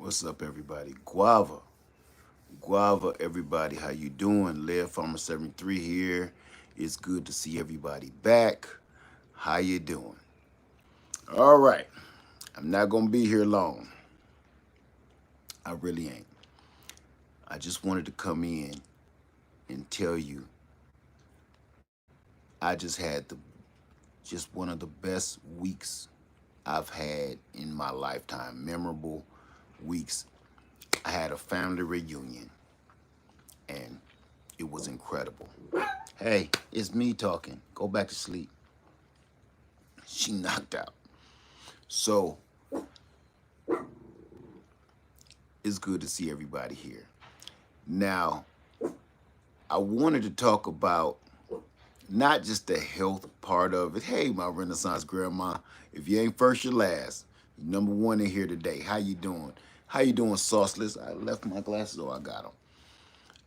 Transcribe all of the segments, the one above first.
What's up, everybody? Guava, everybody. How you doing? Lev Farmer 73 here. It's good to see everybody back. How you doing? All right. I'm not gonna be here long. I really ain't. I just wanted to come in and tell you I just one of the best weeks I've had in my lifetime. Memorable weeks. I had a family reunion and it was incredible. Hey, it's me talking. Go back to sleep. She knocked out. So it's good to see everybody here. Now, I wanted to talk about not just the health part of it. Hey, my Renaissance grandma, if you ain't first, you're last. You're number one in here today. How you doing? How you doing, sauceless? I left my glasses. Oh, I got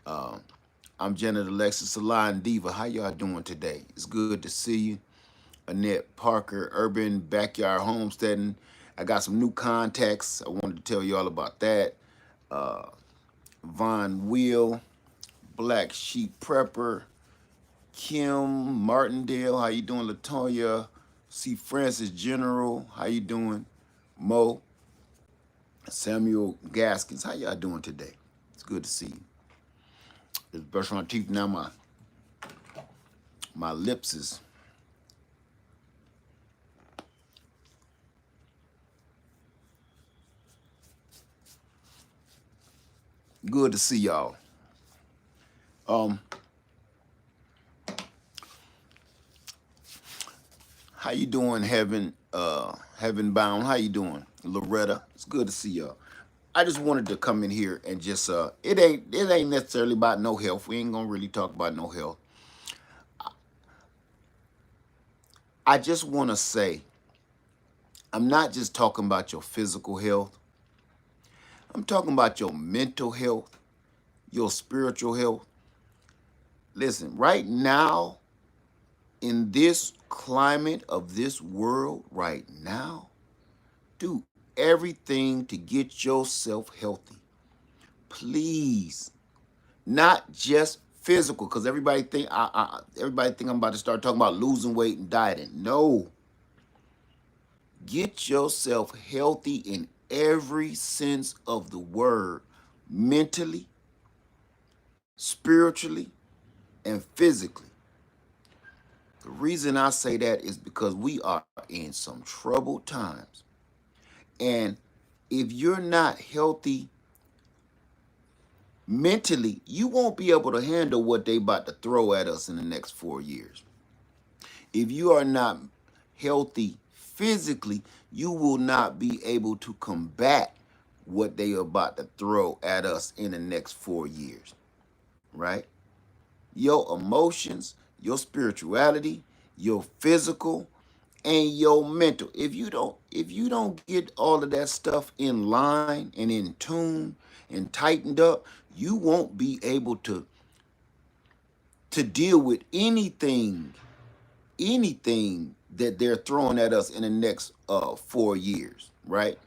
them. I'm Janet Alexis Salon Diva. How y'all doing today? It's good to see you. Annette Parker, Urban Backyard Homesteading. I got some new contacts. I wanted to tell you all about that. Von Wheel, Black Sheep Prepper, Kim Martindale. How you doing, Latoya? C. Francis General. How you doing? Mo, Samuel Gaskins. How y'all doing today? It's good to see you. Just brushing my teeth now. My lips is good to see y'all. How you doing, Heaven Bound? How you doing, Loretta? It's good to see y'all. I just wanted to come in here and just it ain't necessarily about no health. We ain't gonna really talk about no health. I just want to say I'm not just talking about your physical health. I'm talking about your mental health, your spiritual health. Listen, right now in this climate of this world right now, do everything to get yourself healthy. Please, not just physical, because everybody think I'm about to start talking about losing weight and dieting. No, get yourself healthy in every sense of the word, mentally, spiritually, and physically. The reason I say that is because we are in some troubled times. And if you're not healthy mentally, you won't be able to handle what they about to throw at us in the next 4 years. If you are not healthy physically, you will not be able to combat what they are about to throw at us in the next 4 years, right? Your emotions, your spirituality, your physical, and your mental. If you don't get all of that stuff in line and in tune and tightened up, you won't be able to deal with anything that they're throwing at us in the next 4 years, right?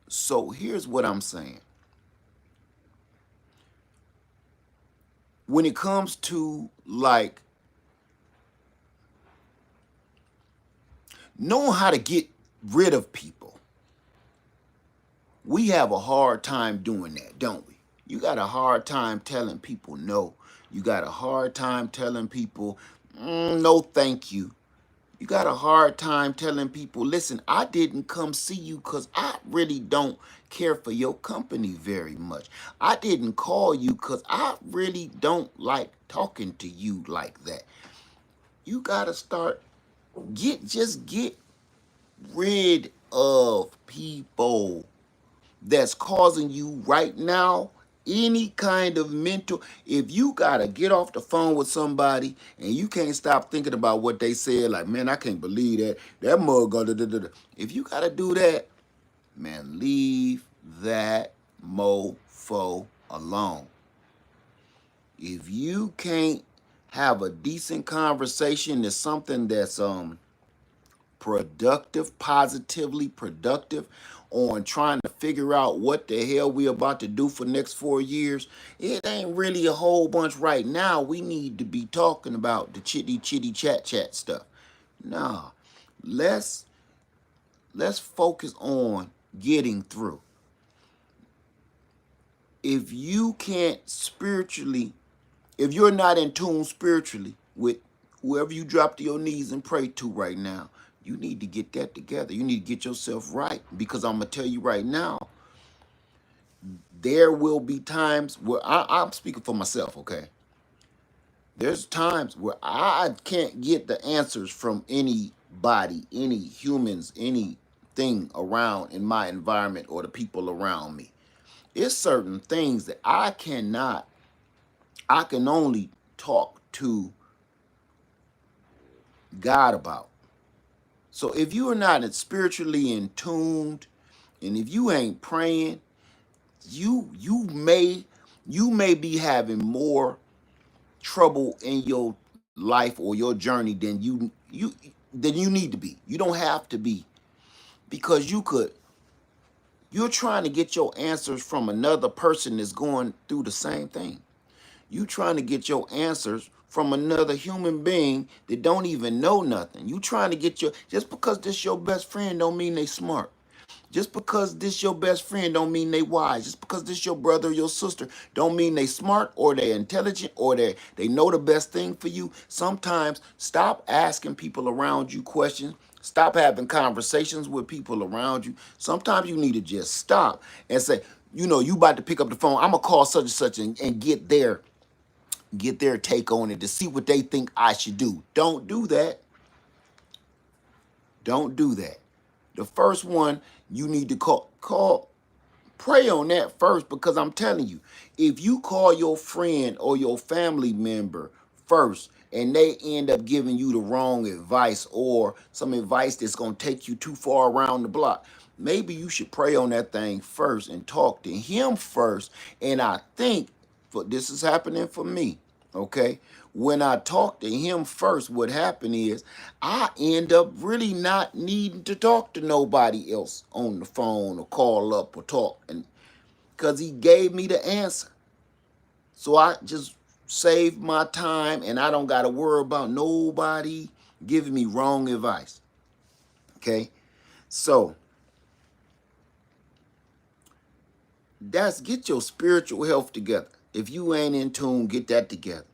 So here's what I'm saying. When it comes to like knowing how to get rid of people, we have a hard time doing that, don't we? You got a hard time telling people no. You got a hard time telling people no, thank you. You got a hard time telling people, listen, I didn't come see you because I really don't care for your company very much. I didn't call you because I really don't like talking to you like that. You got to start, just get rid of people that's causing you right now any kind of mental. If you gotta get off the phone with somebody and you can't stop thinking about what they said, like, man, I can't believe that mug da, da, da, da. If you gotta do that, man, leave that mofo alone. If you can't have a decent conversation, there's something that's productive, positively productive on trying to figure out what the hell we about to do for the next 4 years, it ain't really a whole bunch right now. We need to be talking about the chitty chat stuff. Nah, let's focus on getting through. If you can't spiritually, if you're not in tune spiritually with whoever you drop to your knees and pray to right now, you need to get that together. You need to get yourself right, because I'm gonna tell you right now, there will be times where I'm speaking for myself, okay? There's times where I can't get the answers from anybody, any humans, anything around in my environment or the people around me. It's certain things that I can only talk to God about. So if you are not spiritually in tuned, and if you ain't praying, you may be having more trouble in your life or your journey than you need to be. You don't have to be, because you're trying to get your answers from another person that's going through the same thing. You trying to get your answers from another human being that don't even know nothing. You trying to get just because this your best friend don't mean they smart. Just because this your best friend don't mean they wise. Just because this your brother or your sister don't mean they smart or they intelligent or they know the best thing for you. Sometimes stop asking people around you questions. Stop having conversations with people around you. Sometimes you need to just stop and say, you about to pick up the phone. I'm gonna call such and such and get their take on it to see what they think I should do. Don't do that. Don't do that. The first one you need to pray on that first, because I'm telling you, if you call your friend or your family member first and they end up giving you the wrong advice or some advice that's going to take you too far around the block, maybe you should pray on that thing first and talk to him first. And I think this is happening for me, okay? When I talk to him first, what happened is I end up really not needing to talk to nobody else on the phone or call up or talk, and because he gave me the answer. So I just saved my time and I don't got to worry about nobody giving me wrong advice. Okay? So get your spiritual health together. If you ain't in tune, get that together.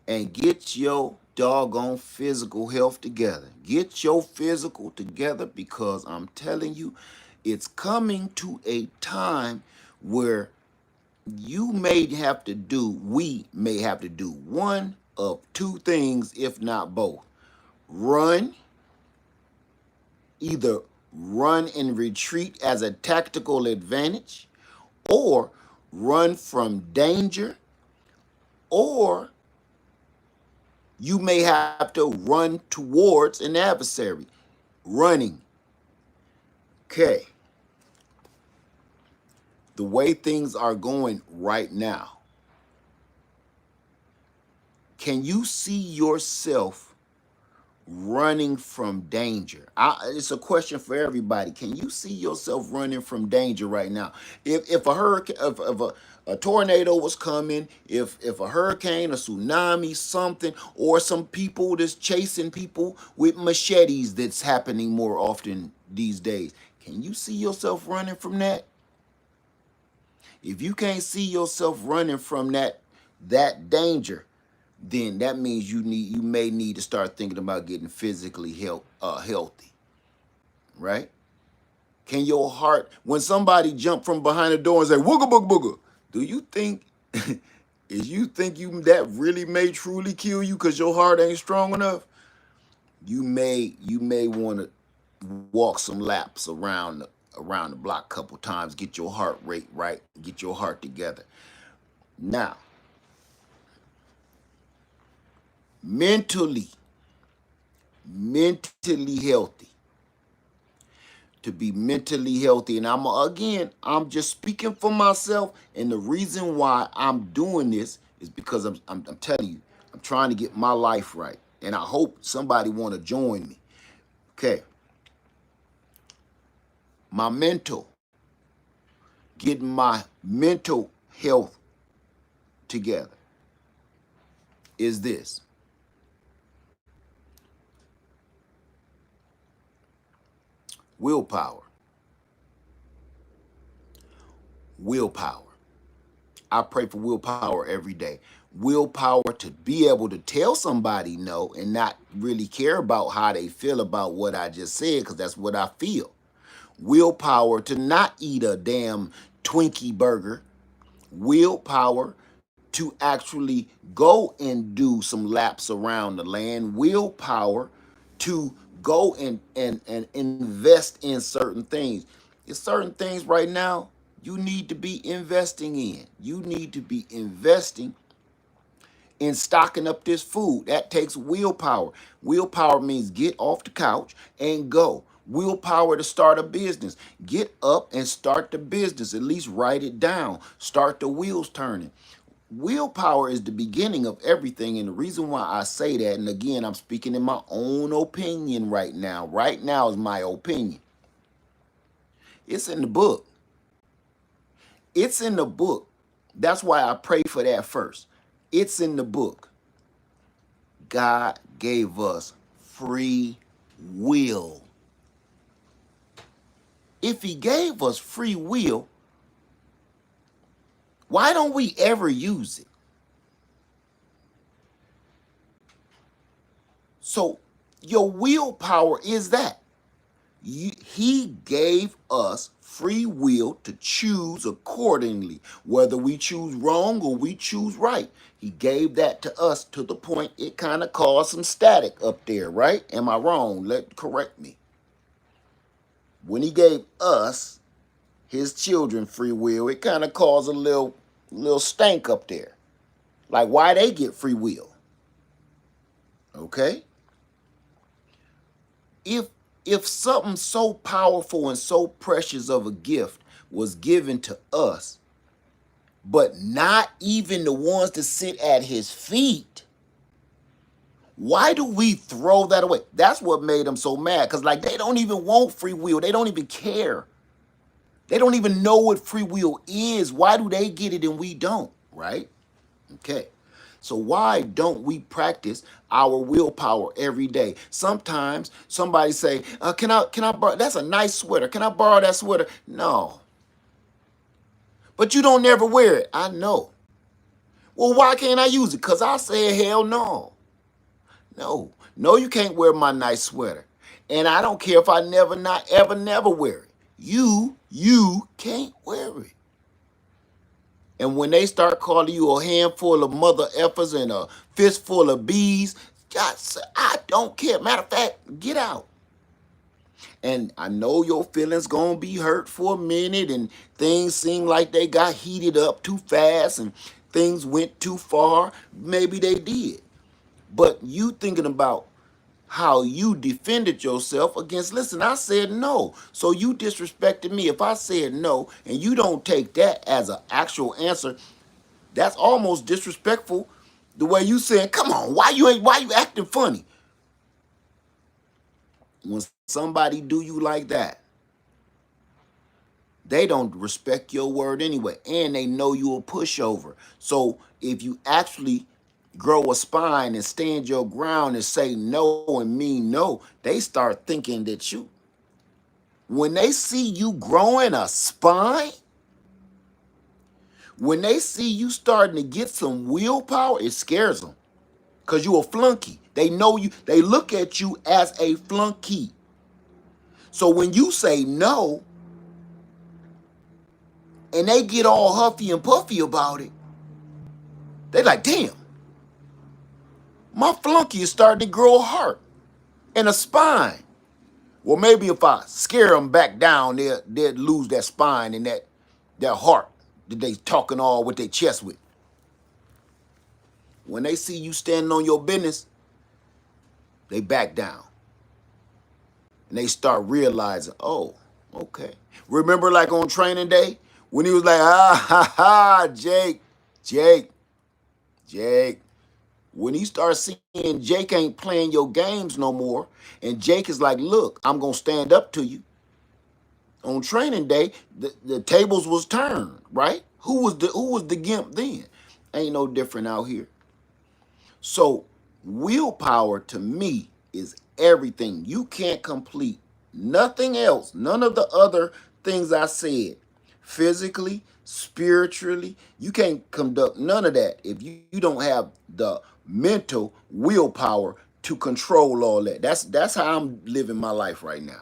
And get your doggone physical health together. Get your physical together, because I'm telling you, it's coming to a time where we may have to do one of two things, if not both. Either run and retreat as a tactical advantage, or run from danger, or you may have to run towards an adversary. Running. Okay. The way things are going right now, can you see yourself running from danger? It's a question for everybody. Can you see yourself running from danger right now? If a hurricane, if a tornado was coming, if a hurricane, a tsunami, something, or some people that's chasing people with machetes, that's happening more often these days, can you see yourself running from that? If you can't see yourself running from that danger, then that means you may need to start thinking about getting physically healthy, right? Can your heart, when somebody jump from behind the door and say wooga booga booga, do you think that really may truly kill you because your heart ain't strong enough? You may want to walk some laps around the block a couple times, get your heart rate right, get your heart together. Now, mentally healthy. To be mentally healthy, and I'm just speaking for myself, and the reason why I'm doing this is because I'm telling you, I'm trying to get my life right, and I hope somebody want to join me. Okay. My mental, getting my mental health together is this. Willpower. Willpower. I pray for willpower every day. Willpower to be able to tell somebody no and not really care about how they feel about what I just said, because that's what I feel. Willpower to not eat a damn Twinkie burger. Willpower to actually go and do some laps around the land. Willpower to go and invest in certain things. It's certain things right now you need to be investing in. You need to be investing in stocking up this food. That takes willpower. Willpower means get off the couch and go. Willpower to start a business. Get up and start the business. At least write it down. Start the wheels turning. Willpower is the beginning of everything. And the reason why I say that, and again, I'm speaking in my own opinion right now. Right now is my opinion. It's in the book. It's in the book. That's why I pray for that first. It's in the book. God gave us free will. If he gave us free will, why don't we ever use it? So your willpower is that. He gave us free will to choose accordingly, whether we choose wrong or we choose right. He gave that to us to the point it kind of caused some static up there, right? Am I wrong? Correct me. When he gave us, his children, free will, it kind of caused a little stank up there. Like, why they get free will? Okay? If something so powerful and so precious of a gift was given to us, but not even the ones that sit at his feet, why do we throw that away? That's what made them so mad. Because, like, they don't even want free will. They don't even care. They don't even know what free will is. Why do they get it and we don't, right? Okay. So why don't we practice our willpower every day? Sometimes somebody say, can I borrow, that's a nice sweater. Can I borrow that sweater? No. But you don't never wear it. I know. Well, why can't I use it? Because I said, hell no. No, you can't wear my nice sweater. And I don't care if I never wear it. You can't wear it. And when they start calling you a handful of mother effers and a fistful of bees, I don't care. Matter of fact, get out. And I know your feelings gonna be hurt for a minute, and things seem like they got heated up too fast and things went too far. Maybe they did. But you thinking about how you defended yourself against, listen, I said no. So you disrespected me. If I said no and you don't take that as an actual answer, that's almost disrespectful. The way you saying, come on, why you acting funny? When somebody do you like that, they don't respect your word anyway, and they know you a pushover. So if you actually grow a spine and stand your ground and say no and mean no, they start thinking that you, when they see you growing a spine, when they see you starting to get some willpower, it scares them. Because you a flunky. They know you, they look at you as a flunky. So when you say no, and they get all huffy and puffy about it, they like, damn, my flunky is starting to grow a heart and a spine. Well, maybe if I scare them back down, they'll lose that spine and that heart that they talking all with their chest with. When they see you standing on your business, they back down. And they start realizing, oh, okay. Remember like on training day when he was like, Jake, When he starts seeing Jake ain't playing your games no more, and Jake is like, look, I'm gonna stand up to you. On training day, the tables was turned, right? Who was the gimp then? Ain't no different out here. So willpower to me is everything. You can't complete nothing else, none of the other things I said, physically, spiritually. You can't conduct none of that if you don't have the mental willpower to control all that. That's how I'm living my life right now.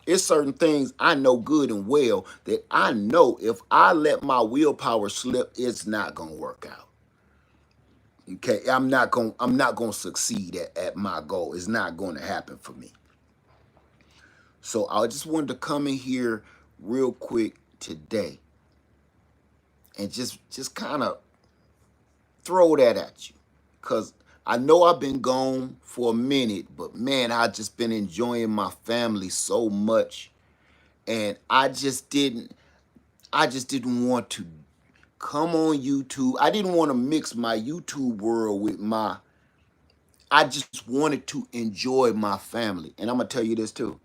It's certain things I know good and well that I know if I let my willpower slip, it's not gonna work out. Okay, I'm not gonna succeed at my goal. It's not gonna happen for me. So I just wanted to come in here real quick today and just kind of throw that at you. Cause I know I've been gone for a minute, but man, I just been enjoying my family so much. And I just didn't want to come on YouTube. I didn't want to mix my YouTube world with I just wanted to enjoy my family. And I'm going to tell you this too.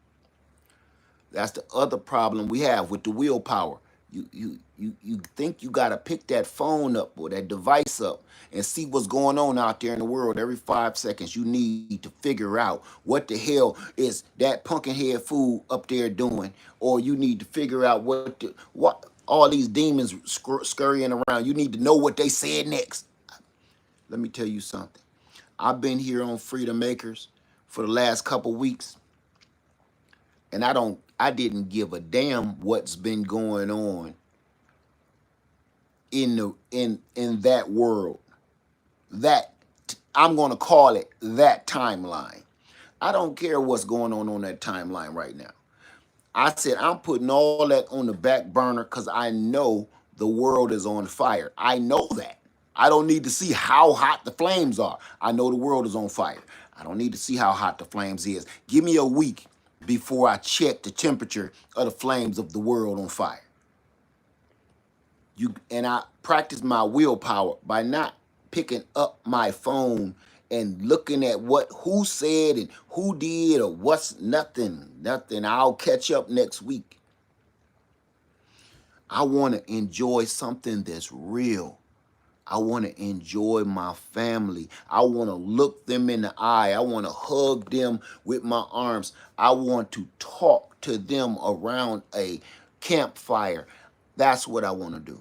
That's the other problem we have with the willpower. You think you got to pick that phone up or that device up and see what's going on out there in the world every 5 seconds. You need to figure out what the hell is that pumpkin head fool up there doing, or you need to figure out what all these demons scurrying around. You need to know what they said next. Let me tell you something. I've been here on Freedom Makers for the last couple weeks, and I didn't give a damn what's been going on in that world. That I'm going to call it that timeline. I don't care what's going on that timeline right now. I said I'm putting all that on the back burner because I know the world is on fire. I know that. I don't need to see how hot the flames are. I know the world is on fire. I don't need to see how hot the flames is. Give me a week before I check the temperature of the flames of the world on fire. I practice my willpower by not picking up my phone and looking at who said and who did or what's nothing. I'll catch up next week. I want to enjoy something that's real. I want to enjoy my family. I want to look them in the eye. I want to hug them with my arms. I want to talk to them around a campfire. That's what I want to do.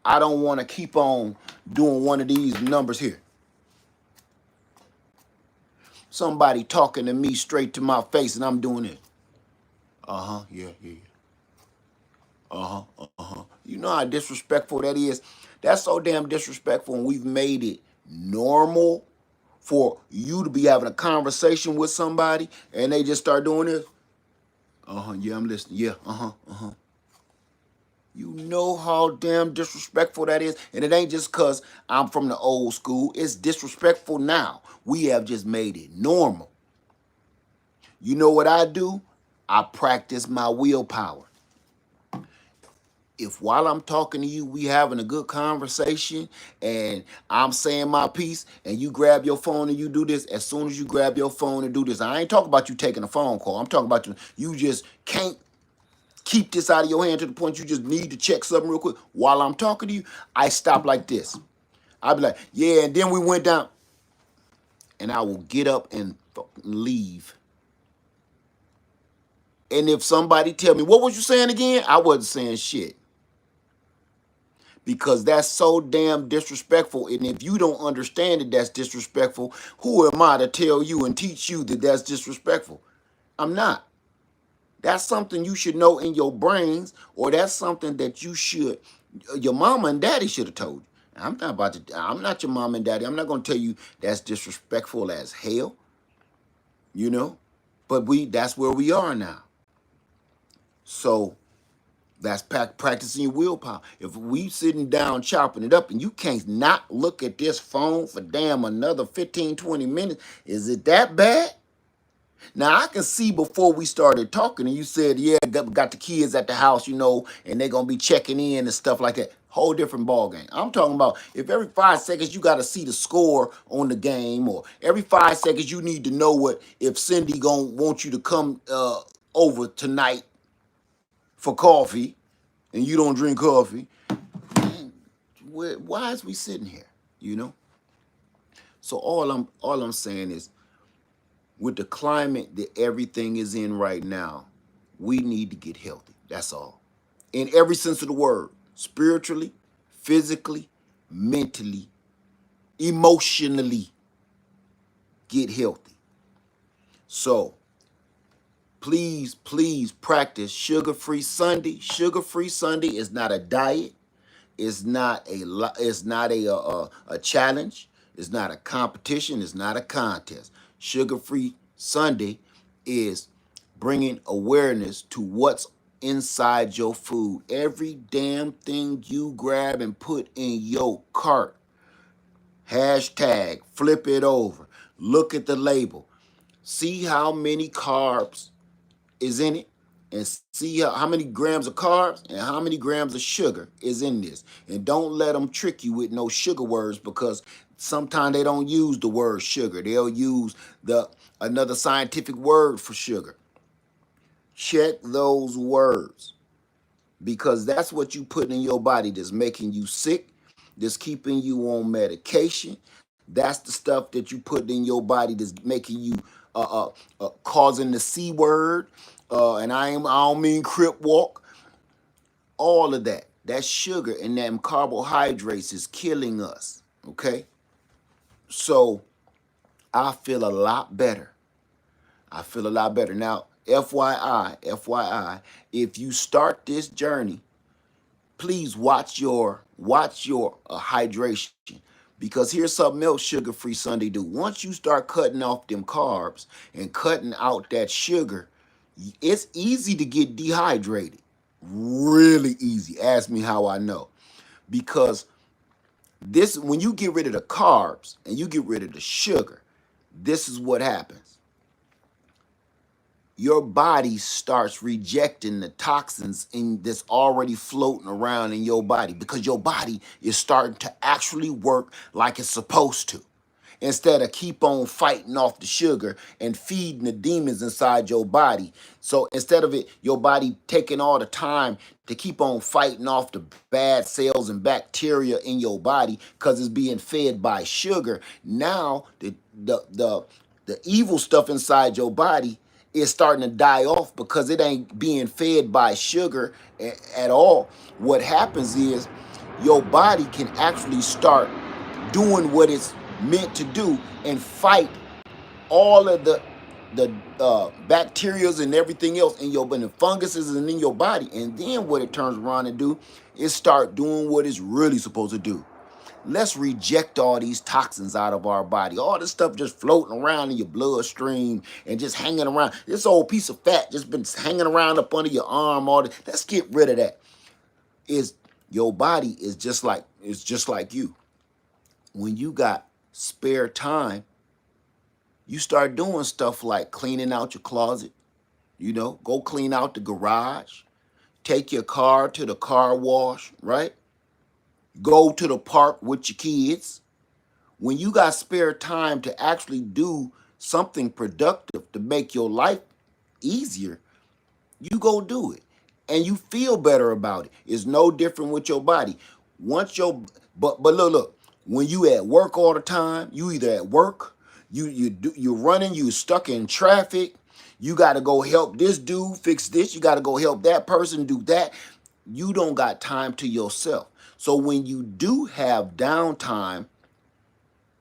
I don't want to keep on doing one of these numbers here. Somebody talking to me straight to my face and I'm doing it. Yeah. You know how disrespectful that is? That's so damn disrespectful, and we've made it normal for you to be having a conversation with somebody and they just start doing this. Yeah, I'm listening. Yeah, You know how damn disrespectful that is? And it ain't just because I'm from the old school. It's disrespectful now. We have just made it normal. You know what I do? I practice my willpower. If while I'm talking to you, we having a good conversation and I'm saying my piece and you grab your phone and you do this, as soon as you grab your phone and do this, I ain't talking about you taking a phone call. I'm talking about you just can't keep this out of your hand to the point you just need to check something real quick. While I'm talking to you, I stop like this. I'll be like, yeah, and then we went down. And I will get up and leave. And if somebody tell me, what was you saying again? I wasn't saying shit. Because that's so damn disrespectful. And if you don't understand that that's disrespectful, who am I to tell you and teach you that that's disrespectful? I'm not. That's something you should know in your brains, or that's something that your mama and daddy should have told you. I'm not your mom and daddy. I'm not going to tell you that's disrespectful as hell, you know? But that's where we are now. So that's practicing your willpower. If we sitting down chopping it up and you can't not look at this phone for damn another 15, 20 minutes, is it that bad? Now I can see before we started talking, and you said, "Yeah, got the kids at the house, you know, and they're gonna be checking in and stuff like that." Whole different ball game. I'm talking about if every 5 seconds you got to see the score on the game, or every 5 seconds you need to know what if Cindy gonna want you to come over tonight for coffee, and you don't drink coffee. Man, why is we sitting here? You know. So all I'm saying is, with the climate that everything is in right now, we need to get healthy. That's all. In every sense of the word, spiritually, physically, mentally, emotionally, get healthy. So please practice sugar-free Sunday. Sugar-free Sunday is not a diet. It's not a challenge. It's not a competition. It's not a contest. Sugar-free Sunday is bringing awareness to what's inside your food. Every damn thing you grab and put in your cart. Hashtag flip it over. Look at the label. See how many carbs is in it, and see how many grams of carbs and how many grams of sugar is in this. And don't let them trick you with no sugar words, because sometimes they don't use the word sugar. They'll use another scientific word for sugar. Check those words, because that's what you put in your body that's making you sick, that's keeping you on medication. That's the stuff that you put in your body that's making you causing the C word. And I don't mean crip walk. All of that. That sugar and them carbohydrates is killing us. Okay? So I feel a lot better. I feel a lot better. Now, FYI, if you start this journey, please watch your hydration, because here's something else Sugar-Free Sunday do. Once you start cutting off them carbs and cutting out that sugar, it's easy to get dehydrated. Really easy. Ask me how I know. Because this, when you get rid of the carbs and you get rid of the sugar, this is what happens. Your body starts rejecting the toxins that's already floating around in your body, because your body is starting to actually work like it's supposed to. Instead of keep on fighting off the sugar and feeding the demons inside your body. So instead of your body taking all the time to keep on fighting off the bad cells and bacteria in your body because it's being fed by sugar, now the evil stuff inside your body is starting to die off because it ain't being fed by sugar at all. What happens is your body can actually start doing what it's meant to do and fight all of the bacterias and everything else in your, and the funguses and in your body. And then what it turns around and do is start doing what it's really supposed to do. Let's reject all these toxins out of our body. All this stuff just floating around in your bloodstream and just hanging around. This old piece of fat just been hanging around up under your arm. Let's get rid of that. Your body is just like you. When you got spare time, you start doing stuff like cleaning out your closet. Go clean out the garage. Take your car to the car wash, right? Go to the park with your kids. When you got spare time to actually do something productive to make your life easier, you go do it. And you feel better about it. It's no different with your body. Once your but look, when you at work all the time, you either at work, you're running, you stuck in traffic, you gotta go help this dude fix this, you gotta go help that person do that. You don't got time to yourself. So when you do have downtime,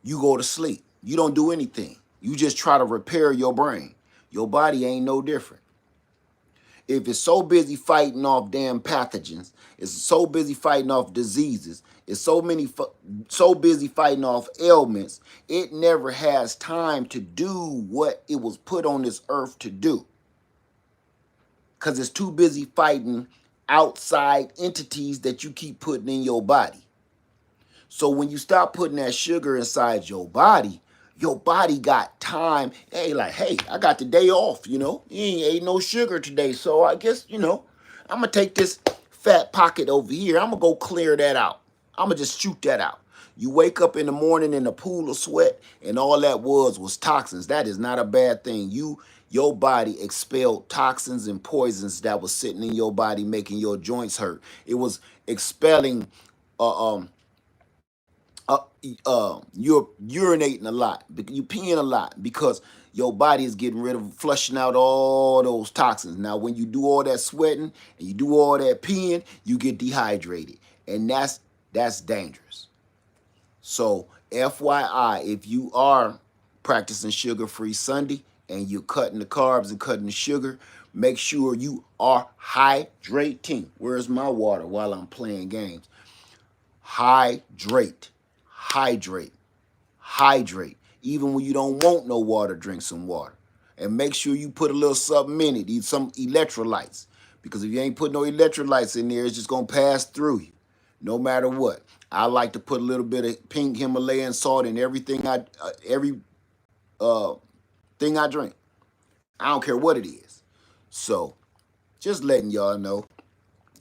you go to sleep. You don't do anything. You just try to repair your brain. Your body ain't no different. If it's so busy fighting off damn pathogens, it's so busy fighting off diseases, it's so busy fighting off ailments, it never has time to do what it was put on this earth to do. Because it's too busy fighting outside entities that you keep putting in your body. So when you stop putting that sugar inside your body, Your body got time. Hey, like, hey, I got the day off, you know. You ain't ate no sugar today, so I guess, you know, I'm going to take this fat pocket over here. I'm going to go clear that out. I'm going to just shoot that out. You wake up in the morning in a pool of sweat, and all that was toxins. That is not a bad thing. Your body expelled toxins and poisons that was sitting in your body, making your joints hurt. It was expelling uh, um, you're urinating a lot, you peeing a lot because your body is getting rid of, flushing out all those toxins. Now, when you do all that sweating and you do all that peeing, you get dehydrated, and that's dangerous. So, FYI, if you are practicing sugar-free Sunday and you're cutting the carbs and cutting the sugar, make sure you are hydrating. Where's my water while I'm playing games? Hydrate. Hydrate. Hydrate. Even when you don't want no water, drink some water. And make sure you put a little something in it, some electrolytes. Because if you ain't put no electrolytes in there, it's just going to pass through you, no matter what. I like to put a little bit of pink Himalayan salt in everything thing I drink. I don't care what it is. So, just letting y'all know.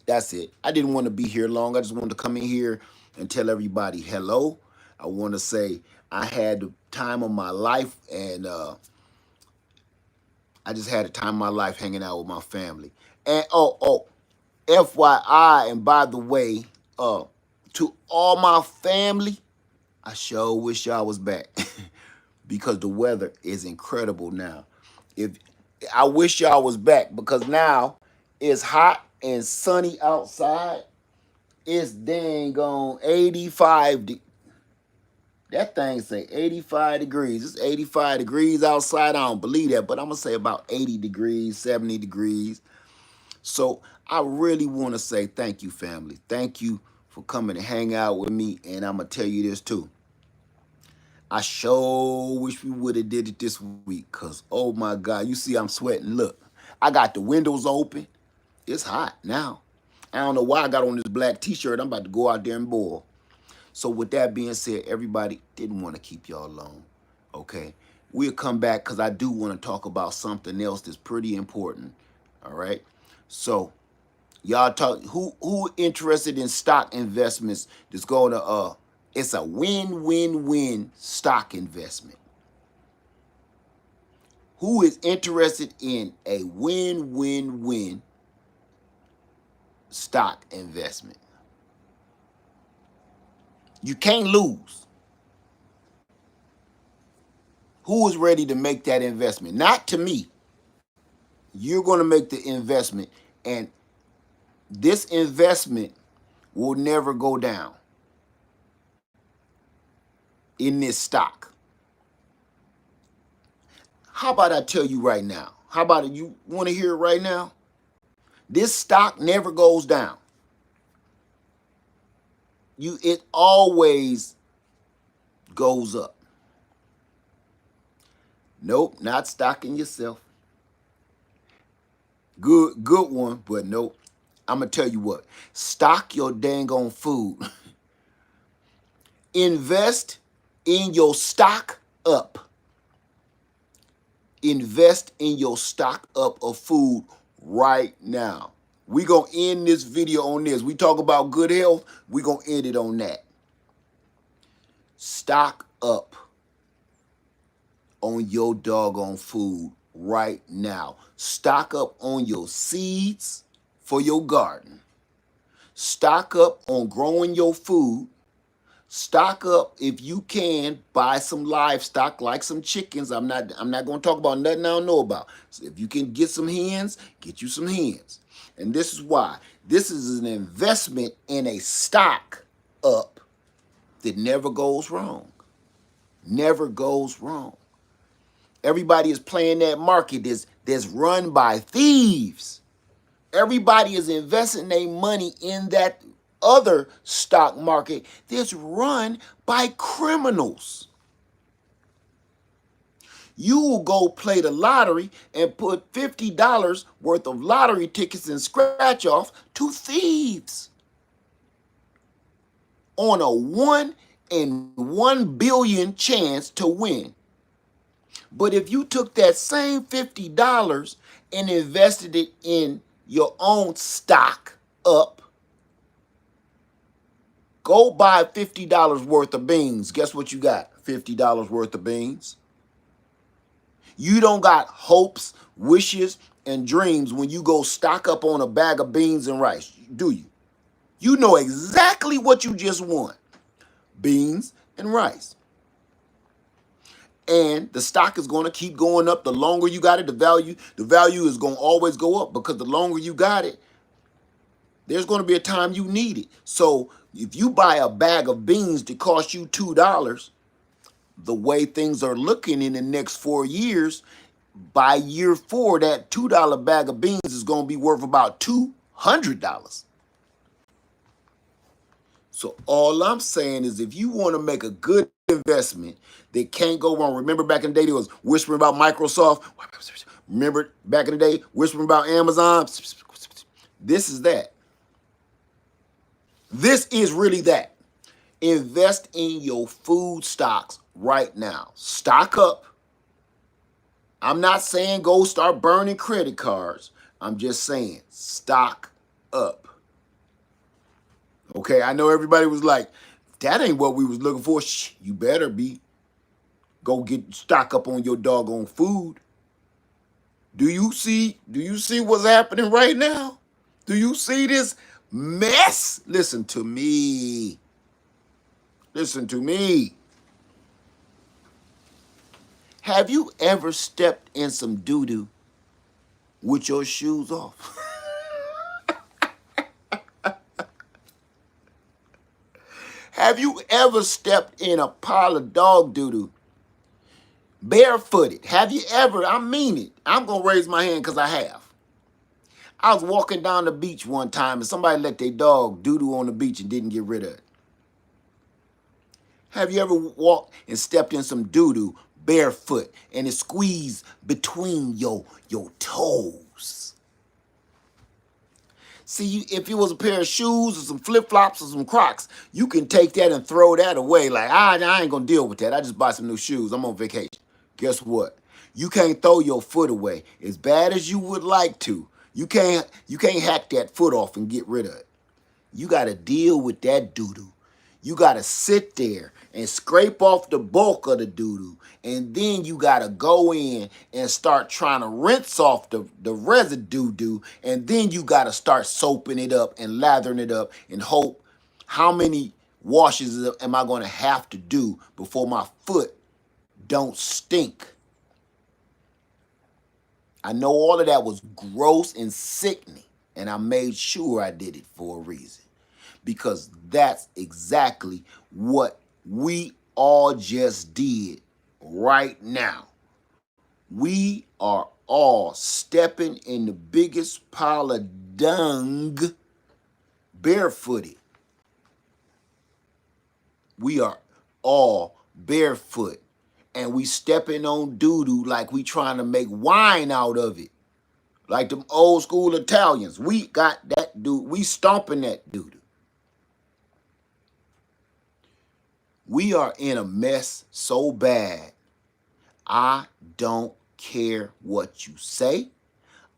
That's it. I didn't want to be here long. I just wanted to come in here and tell everybody hello. I want to say I had the time of my life, and I just had the time of my life hanging out with my family. And FYI, and by the way, to all my family, I sure wish y'all was back because the weather is incredible now. If I wish y'all was back because now it's hot and sunny outside. It's dang on 85. That thing say 85 degrees. It's 85 degrees outside. I don't believe that, but I'm going to say about 80 degrees, 70 degrees. So I really want to say thank you, family. Thank you for coming to hang out with me. And I'm going to tell you this too. I sure wish we would have did it this week because, oh my God, you see I'm sweating. Look, I got the windows open. It's hot now. I don't know why I got on this black t-shirt. I'm about to go out there and boil. So with that being said, everybody, didn't want to keep y'all long, okay? We'll come back because I do want to talk about something else that's pretty important, all right? So y'all talk, who interested in stock investments that's going to, it's a win-win-win stock investment. Who is interested in a win-win-win stock investment? You can't lose. Who is ready to make that investment? Not to me. You're going to make the investment, and this investment will never go down in this stock. How about I tell you right now? How about it? You want to hear it right now? This stock never goes down. It always goes up. Nope, not stocking yourself. Good one, but nope. I'm gonna tell you what. Stock your dang on food. Invest in your stock up. Invest in your stock up of food right now. We're going to end this video on this. We talk about good health. We're going to end it on that. Stock up on your doggone food right now. Stock up on your seeds for your garden. Stock up on growing your food. Stock up if you can. Buy some livestock like some chickens. I'm not going to talk about nothing I don't know about. So if you can get some hens, get you some hens. And this is why. This is an investment in a stock up that never goes wrong. Never goes wrong. Everybody is playing that market that's run by thieves. Everybody is investing their money in that other stock market that's run by criminals. You will go play the lottery and put $50 worth of lottery tickets and scratch off to thieves on a 1 in 1 billion chance to win. But if you took that same $50 and invested it in your own stock up, go buy $50 worth of beans. Guess what you got? $50 worth of beans. You don't got hopes, wishes, and dreams when you go stock up on a bag of beans and rice, do you? You know exactly what you just won. Beans and rice. And the stock is going to keep going up. The longer you got it, the value is going to always go up, because the longer you got it, there's going to be a time you need it. So if you buy a bag of beans that cost you $2, the way things are looking in the next 4 years, by year 4, that $2 bag of beans is going to be worth about $200. So all I'm saying is, if you want to make a good investment that can't go wrong. Remember back in the day, there was whispering about Microsoft. Remember back in the day, whispering about Amazon. This is that. This is really that. Invest in your food stocks right now. Stock up. I'm not saying go start burning credit cards. I'm just saying stock up. Okay, I know everybody was like, that ain't what we was looking for. Shh, you better be. Go get stock up on your doggone food. Do you see what's happening right now? Do you see this mess? Listen to me. Listen to me. Have you ever stepped in some doo-doo with your shoes off? Have you ever stepped in a pile of dog doo-doo barefooted? Have you ever? I mean it. I'm going to raise my hand because I have. I was walking down the beach one time and somebody let their dog doo-doo on the beach and didn't get rid of it. Have you ever walked and stepped in some doo-doo barefoot and it squeezed between your toes? See, if it was a pair of shoes or some flip-flops or some Crocs, you can take that and throw that away. Like, I ain't going to deal with that. I just bought some new shoes. I'm on vacation. Guess what? You can't throw your foot away as bad as you would like to. You can't hack that foot off and get rid of it. You got to deal with that doo-doo. You got to sit there and scrape off the bulk of the doo-doo. And then you got to go in and start trying to rinse off the residue doo. And then you got to start soaping it up and lathering it up and hope, how many washes am I going to have to do before my foot don't stink? I know all of that was gross and sickening. And I made sure I did it for a reason. Because that's exactly what we all just did right now. We are all stepping in the biggest pile of dung barefooted. We are all barefoot. And we stepping on doo-doo like we trying to make wine out of it. Like them old school Italians. We got that dude. We stomping that doo-doo. We are in a mess so bad, I don't care what you say.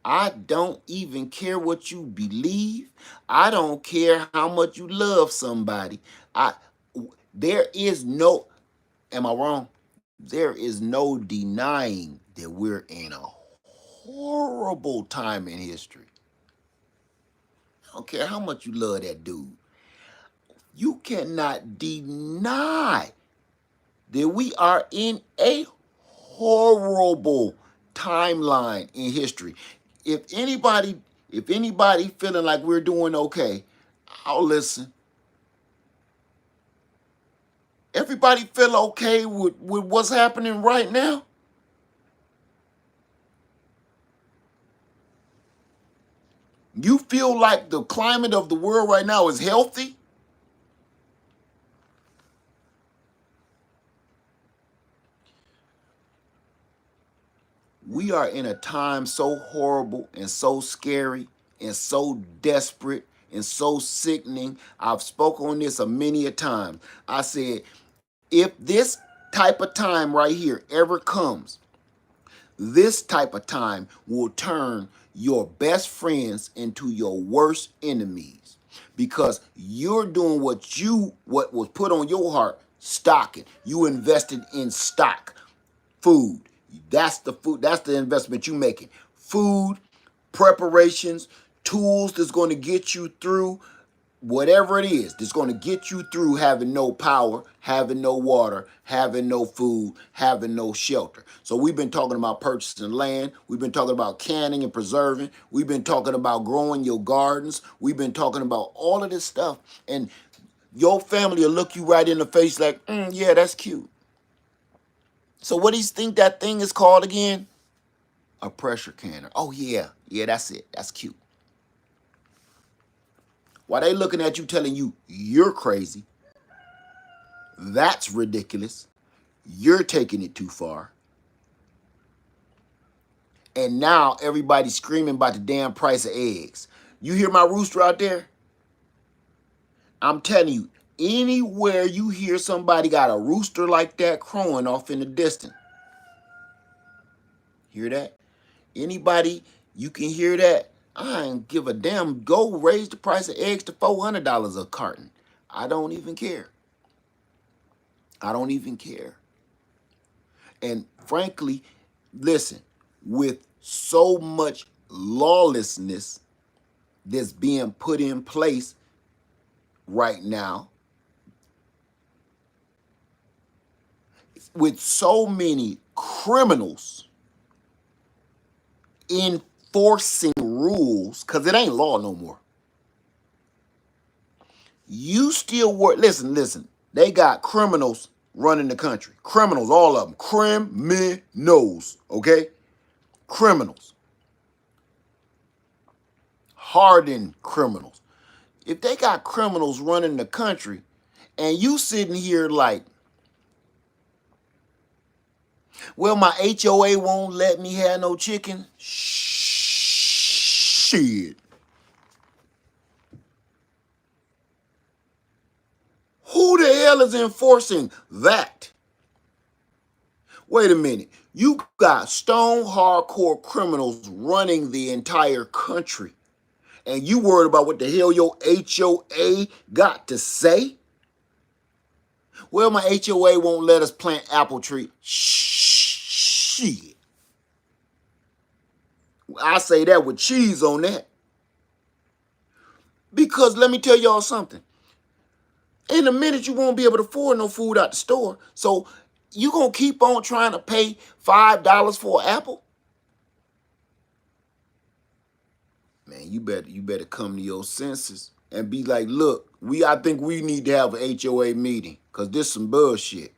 I don't even care what you believe. I don't care how much you love somebody. There is no, am I wrong? There is no denying that we're in a horrible time in history. I don't care how much you love that dude. You cannot deny that we are in a horrible timeline in history. If anybody feeling like we're doing okay, I'll listen. Everybody feel okay with what's happening right now? You feel like the climate of the world right now is healthy? We are in a time so horrible and so scary and so desperate and so sickening. I've spoken on this many a time. I said, if this type of time right here ever comes, This type of time will turn your best friends into your worst enemies because you're doing what was put on your heart, stocking. You invested in stock, food. That's the investment you making. Food, preparations, tools that's going to get you through whatever it is that's going to get you through having no power, having no water, having no food, having no shelter. So we've been talking about purchasing land. We've been talking about canning and preserving. We've been talking about growing your gardens. We've been talking about all of this stuff. And your family will look you right in the face like, yeah, that's cute. So what do you think that thing is called again? A pressure canner. Oh, yeah. Yeah, that's it. That's cute. While they looking at you telling you you're crazy, that's ridiculous, you're taking it too far. And now everybody's screaming about the damn price of eggs. You hear my rooster out there? I'm telling you, anywhere you hear somebody got a rooster like that crowing off in the distance, hear that? Anybody, you can hear that? I ain't give a damn. Go raise the price of eggs to $400 a carton. I don't even care. I don't even care. And frankly, listen, with so much lawlessness that's being put in place right now, with so many criminals enforcing rules, because it ain't law no more. You still work. Listen. They got criminals running the country. Criminals, all of them. Criminals, okay? Criminals. Hardened criminals. If they got criminals running the country and you sitting here like, well, my HOA won't let me have no chicken. Shit. Who the hell is enforcing that? Wait a minute. You got stone hardcore criminals running the entire country. And you worried about what the hell your HOA got to say? Well, my HOA won't let us plant apple tree. Shit. I say that with cheese on that. Because let me tell y'all something. In a minute, you won't be able to afford no food out the store. So you gonna keep on trying to pay $5 for an apple? Man, you better come to your senses and be like, look, I think we need to have an HOA meeting because this some bullshit.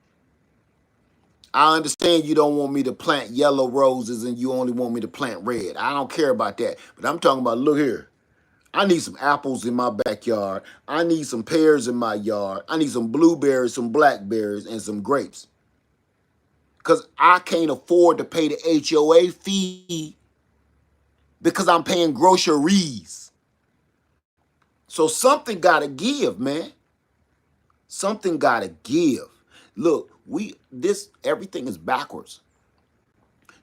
I understand you don't want me to plant yellow roses and you only want me to plant red. I don't care about that. But I'm talking about, look here. I need some apples in my backyard. I need some pears in my yard. I need some blueberries, some blackberries, and some grapes. Because I can't afford to pay the HOA fee because I'm paying groceries. So something got to give, man. Something got to give. Look, everything is backwards.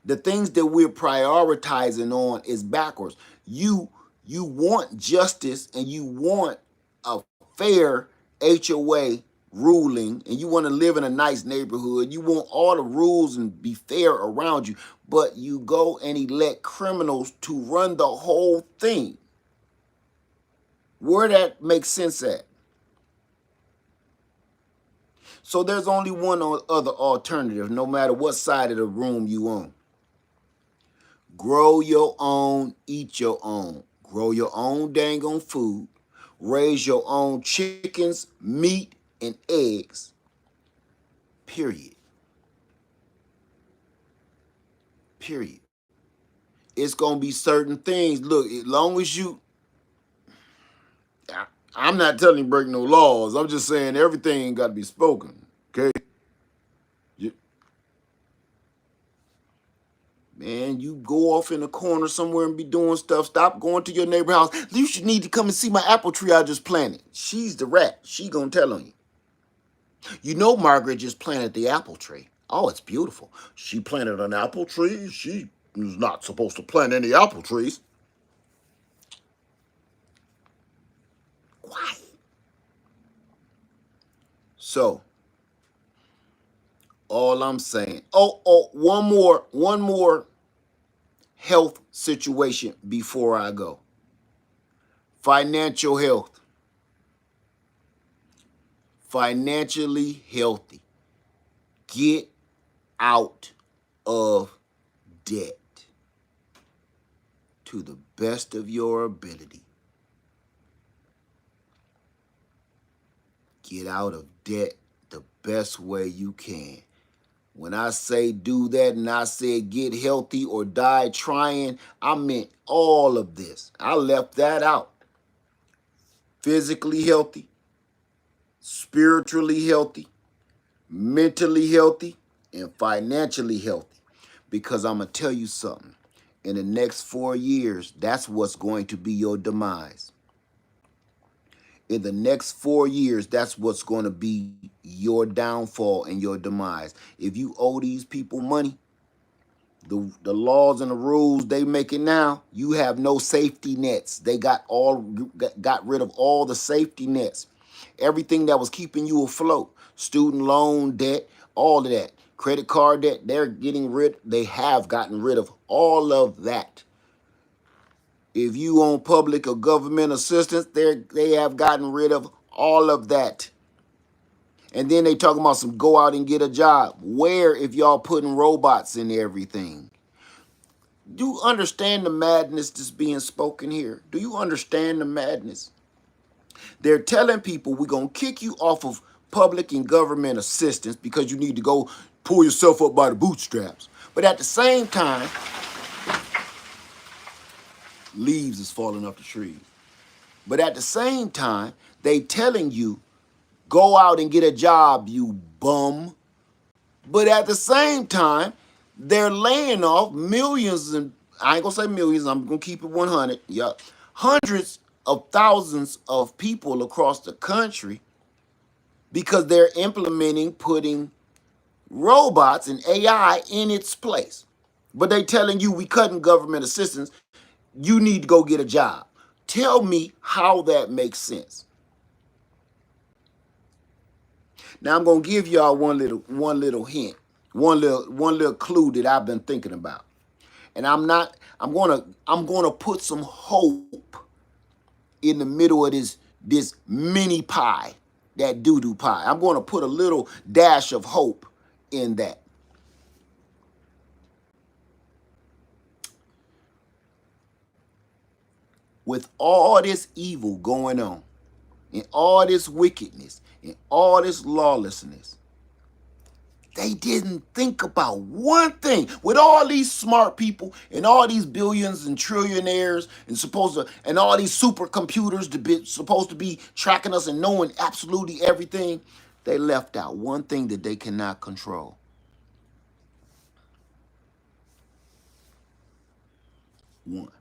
The things that we're prioritizing on is backwards. You want justice and you want a fair HOA ruling and you want to live in a nice neighborhood. You want all the rules and be fair around you, but you go and elect criminals to run the whole thing. Where that makes sense at? So there's only one other alternative, no matter what side of the room you on. Grow your own, eat your own. Grow your own dang on food. Raise your own chickens, meat, and eggs. Period. Period. It's going to be certain things. Look, as long as I'm not telling you break no laws. I'm just saying everything got to be spoken. Okay? Man, you go off in a corner somewhere and be doing stuff. Stop going to your neighbor's house. You should need to come and see my apple tree I just planted. She's the rat. She gonna tell on you. You know Margaret just planted the apple tree. Oh, it's beautiful. She planted an apple tree. She is not supposed to plant any apple trees. Why? So, all I'm saying. Oh, one more health situation before I go. Financial health. Financially healthy. Get out of debt to the best of your ability. Get out of debt the best way you can. When I say do that and I said get healthy or die trying, I meant all of this. I left that out. Physically healthy, spiritually healthy, mentally healthy, and financially healthy. Because I'm going to tell you something. In the next 4 years, that's what's going to be your demise. In the next 4 years, that's what's going to be your downfall and your demise. If you owe these people money, the laws and the rules they making now, you have no safety nets. They got rid of all the safety nets. Everything that was keeping you afloat, student loan debt, all of that, credit card debt, they have gotten rid of all of that. If you on public or government assistance, they have gotten rid of all of that. And then they talking about some go out and get a job. Where if y'all putting robots in everything? Do you understand the madness that's being spoken here? Do you understand the madness? They're telling people we're going to kick you off of public and government assistance because you need to go pull yourself up by the bootstraps. But at the same time, leaves is falling off the trees. But at the same time, they telling you, go out and get a job, you bum. But at the same time, they're laying off millions, and I ain't gonna say millions, I'm gonna keep it 100. Yeah, hundreds of thousands of people across the country because they're putting robots and AI in its place. But they telling you we cutting government assistance, you need to go get a job. Tell me how that makes sense. Now I'm gonna give y'all one little hint, one little clue that I've been thinking about. And I'm gonna put some hope in the middle of this mini pie, that doo-doo pie. I'm gonna put a little dash of hope in that. With all this evil going on, and all this wickedness, and all this lawlessness, they didn't think about one thing. With all these smart people and all these billions and trillionaires and all these supercomputers supposed to be tracking us and knowing absolutely everything, they left out one thing that they cannot control. One.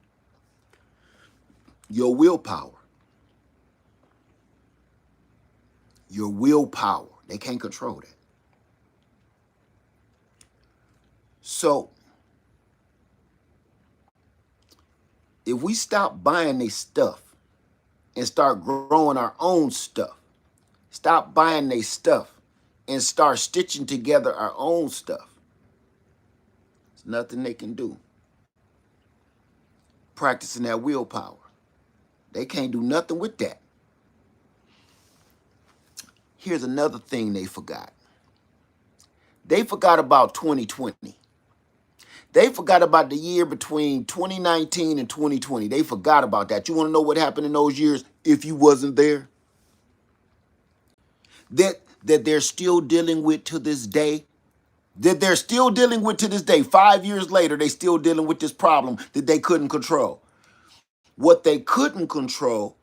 Your willpower. Your willpower. They can't control that. So, if we stop buying their stuff and start growing our own stuff, stop buying their stuff and start stitching together our own stuff, there's nothing they can do. Practicing that willpower. They can't do nothing with that. Here's another thing they forgot. They forgot about 2020. They forgot about the year between 2019 and 2020. They forgot about that. You want to know what happened in those years if you wasn't there? That they're still dealing with to this day. That they're still dealing with to this day. 5 years later, they still dealing with this problem that they couldn't control. What they couldn't control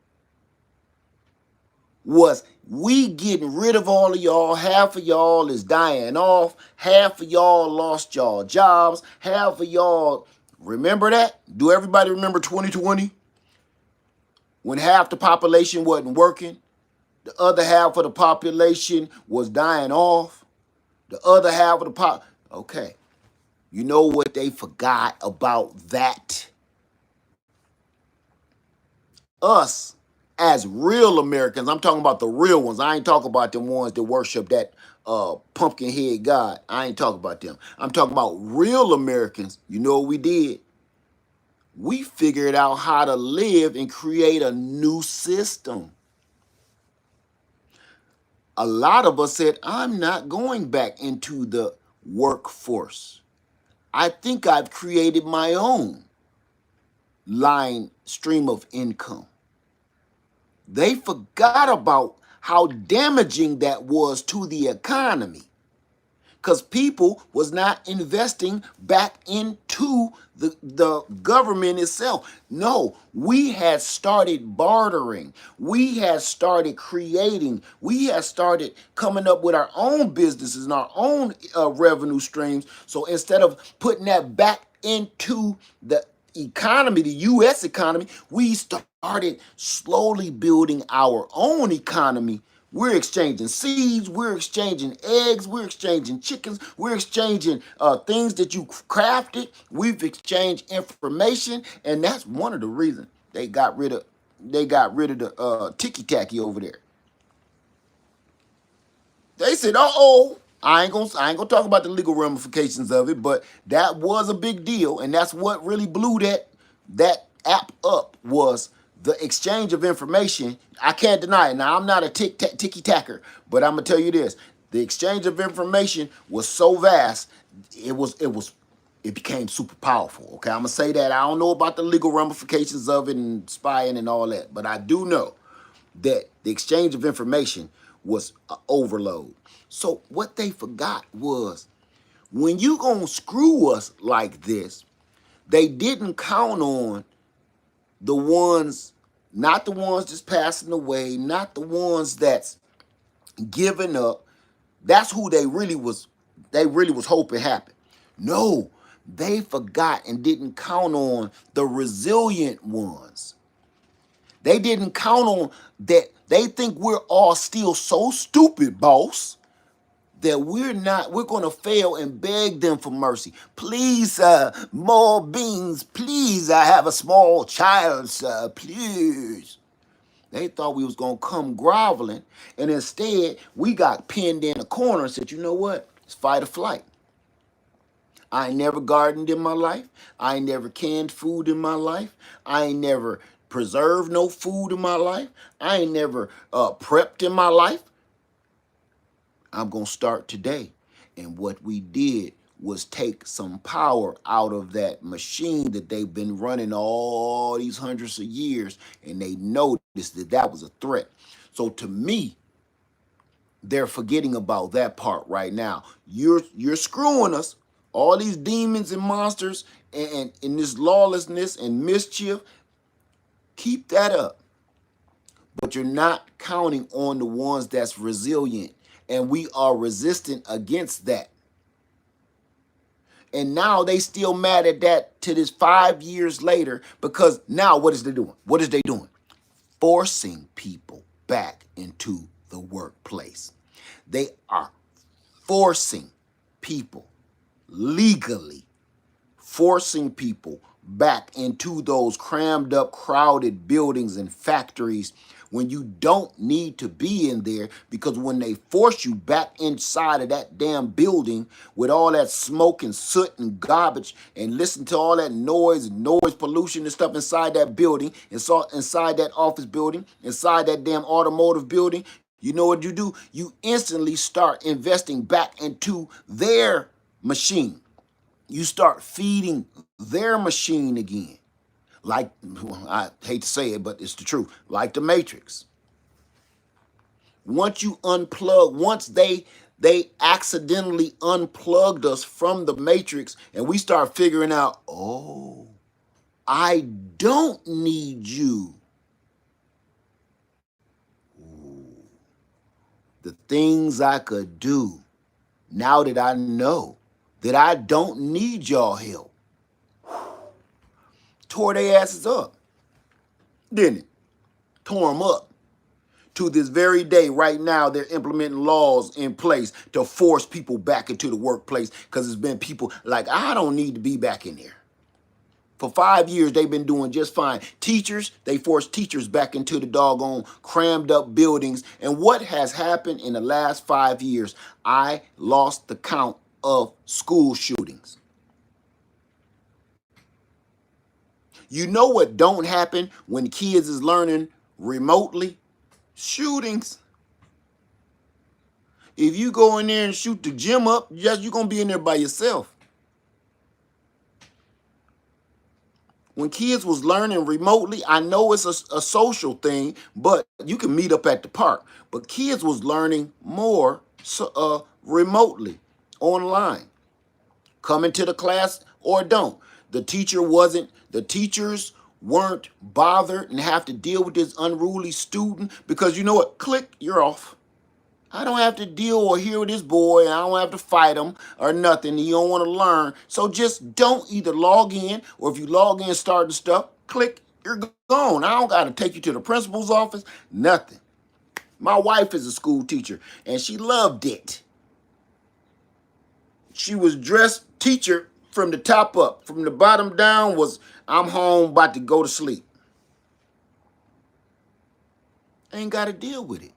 was we getting rid of all of y'all. Half of y'all is dying off. Half of y'all lost y'all jobs. Half of y'all, remember that? Do everybody remember 2020? When half the population wasn't working, the other half of the population was dying off. The other half of the pop. Okay. You know what they forgot about that? Us as real Americans, I'm talking about the real ones. I ain't talking about them ones that worship that pumpkin head God. I ain't talking about them. I'm talking about real Americans. You know what we did? We figured out how to live and create a new system. A lot of us said, I'm not going back into the workforce. I think I've created my own line stream of income. They forgot about how damaging that was to the economy because people was not investing back into the government itself. No, we had started bartering. We had started creating. We had started coming up with our own businesses and our own revenue streams. So instead of putting that back into the economy, the U.S. economy, we started slowly building our own economy. We're exchanging seeds, we're exchanging eggs, we're exchanging chickens, we're exchanging things that you crafted. We've exchanged information, and that's one of the reasons they got rid of the ticky tacky over there. They said, "Uh-oh, I ain't gonna talk about the legal ramifications of it, but that was a big deal, and that's what really blew that app up was the exchange of information. I can't deny it. Now I'm not a ticky tacker, but I'm gonna tell you this: the exchange of information was so vast, it became super powerful. Okay, I'm gonna say that. I don't know about the legal ramifications of it and spying and all that, but I do know that the exchange of information was an overload. So what they forgot was when you gonna screw us like this, they didn't count on the ones, not the ones that's passing away, not the ones that's giving up. That's who they really was hoping happened. No, they forgot and didn't count on the resilient ones. They didn't count on that. They think we're all still so stupid, boss, that we're going to fail and beg them for mercy. Please, sir, more beans. Please, I have a small child, sir. Please. They thought we was going to come groveling, and instead we got pinned in a corner and said, you know what? It's fight or flight. I ain't never gardened in my life. I ain't never canned food in my life. I ain't never preserved no food in my life. I ain't never prepped in my life. I'm going to start today. And what we did was take some power out of that machine that they've been running all these hundreds of years, and they noticed that that was a threat. So to me, they're forgetting about that part right now. You're screwing us. All these demons and monsters and this lawlessness and mischief, keep that up. But you're not counting on the ones that's resilient. And we are resistant against that. And now they still mad at that to this 5 years later because now what is they doing? What is they doing? Forcing people back into the workplace. They are forcing people legally, forcing people back into those crammed up, crowded buildings and factories when you don't need to be in there, because when they force you back inside of that damn building with all that smoke and soot and garbage and listen to all that noise and noise pollution and stuff inside that building, inside that office building, inside that damn automotive building, you know what you do? You instantly start investing back into their machine. You start feeding their machine again. Like, I hate to say it, but it's the truth. Like the Matrix. Once you unplug, once they accidentally unplugged us from the Matrix, and we start figuring out, oh, I don't need you. Ooh, the things I could do now that I know that I don't need y'all help. Tore their asses up, didn't it? Tore them up. To this very day, right now, they're implementing laws in place to force people back into the workplace because there's been people like, I don't need to be back in there. For 5 years, they've been doing just fine. Teachers, they forced teachers back into the doggone crammed up buildings. And what has happened in the last 5 years? I lost the count of school shootings. You know what don't happen when kids is learning remotely? Shootings. If you go in there and shoot the gym up, yes, you're going to be in there by yourself. When kids was learning remotely, I know it's a social thing, but you can meet up at the park. But kids was learning more remotely, online. Come into the class or don't. The teachers weren't bothered and have to deal with this unruly student because you know what? Click, you're off. I don't have to deal or hear with this boy. I don't have to fight him or nothing. You don't want to learn. So just don't either log in, or if you log in starting stuff, click, you're gone. I don't got to take you to the principal's office, nothing. My wife is a school teacher, and she loved it. She was dressed teacher from the top up. From the bottom down was, I'm home, about to go to sleep. Ain't got to deal with it.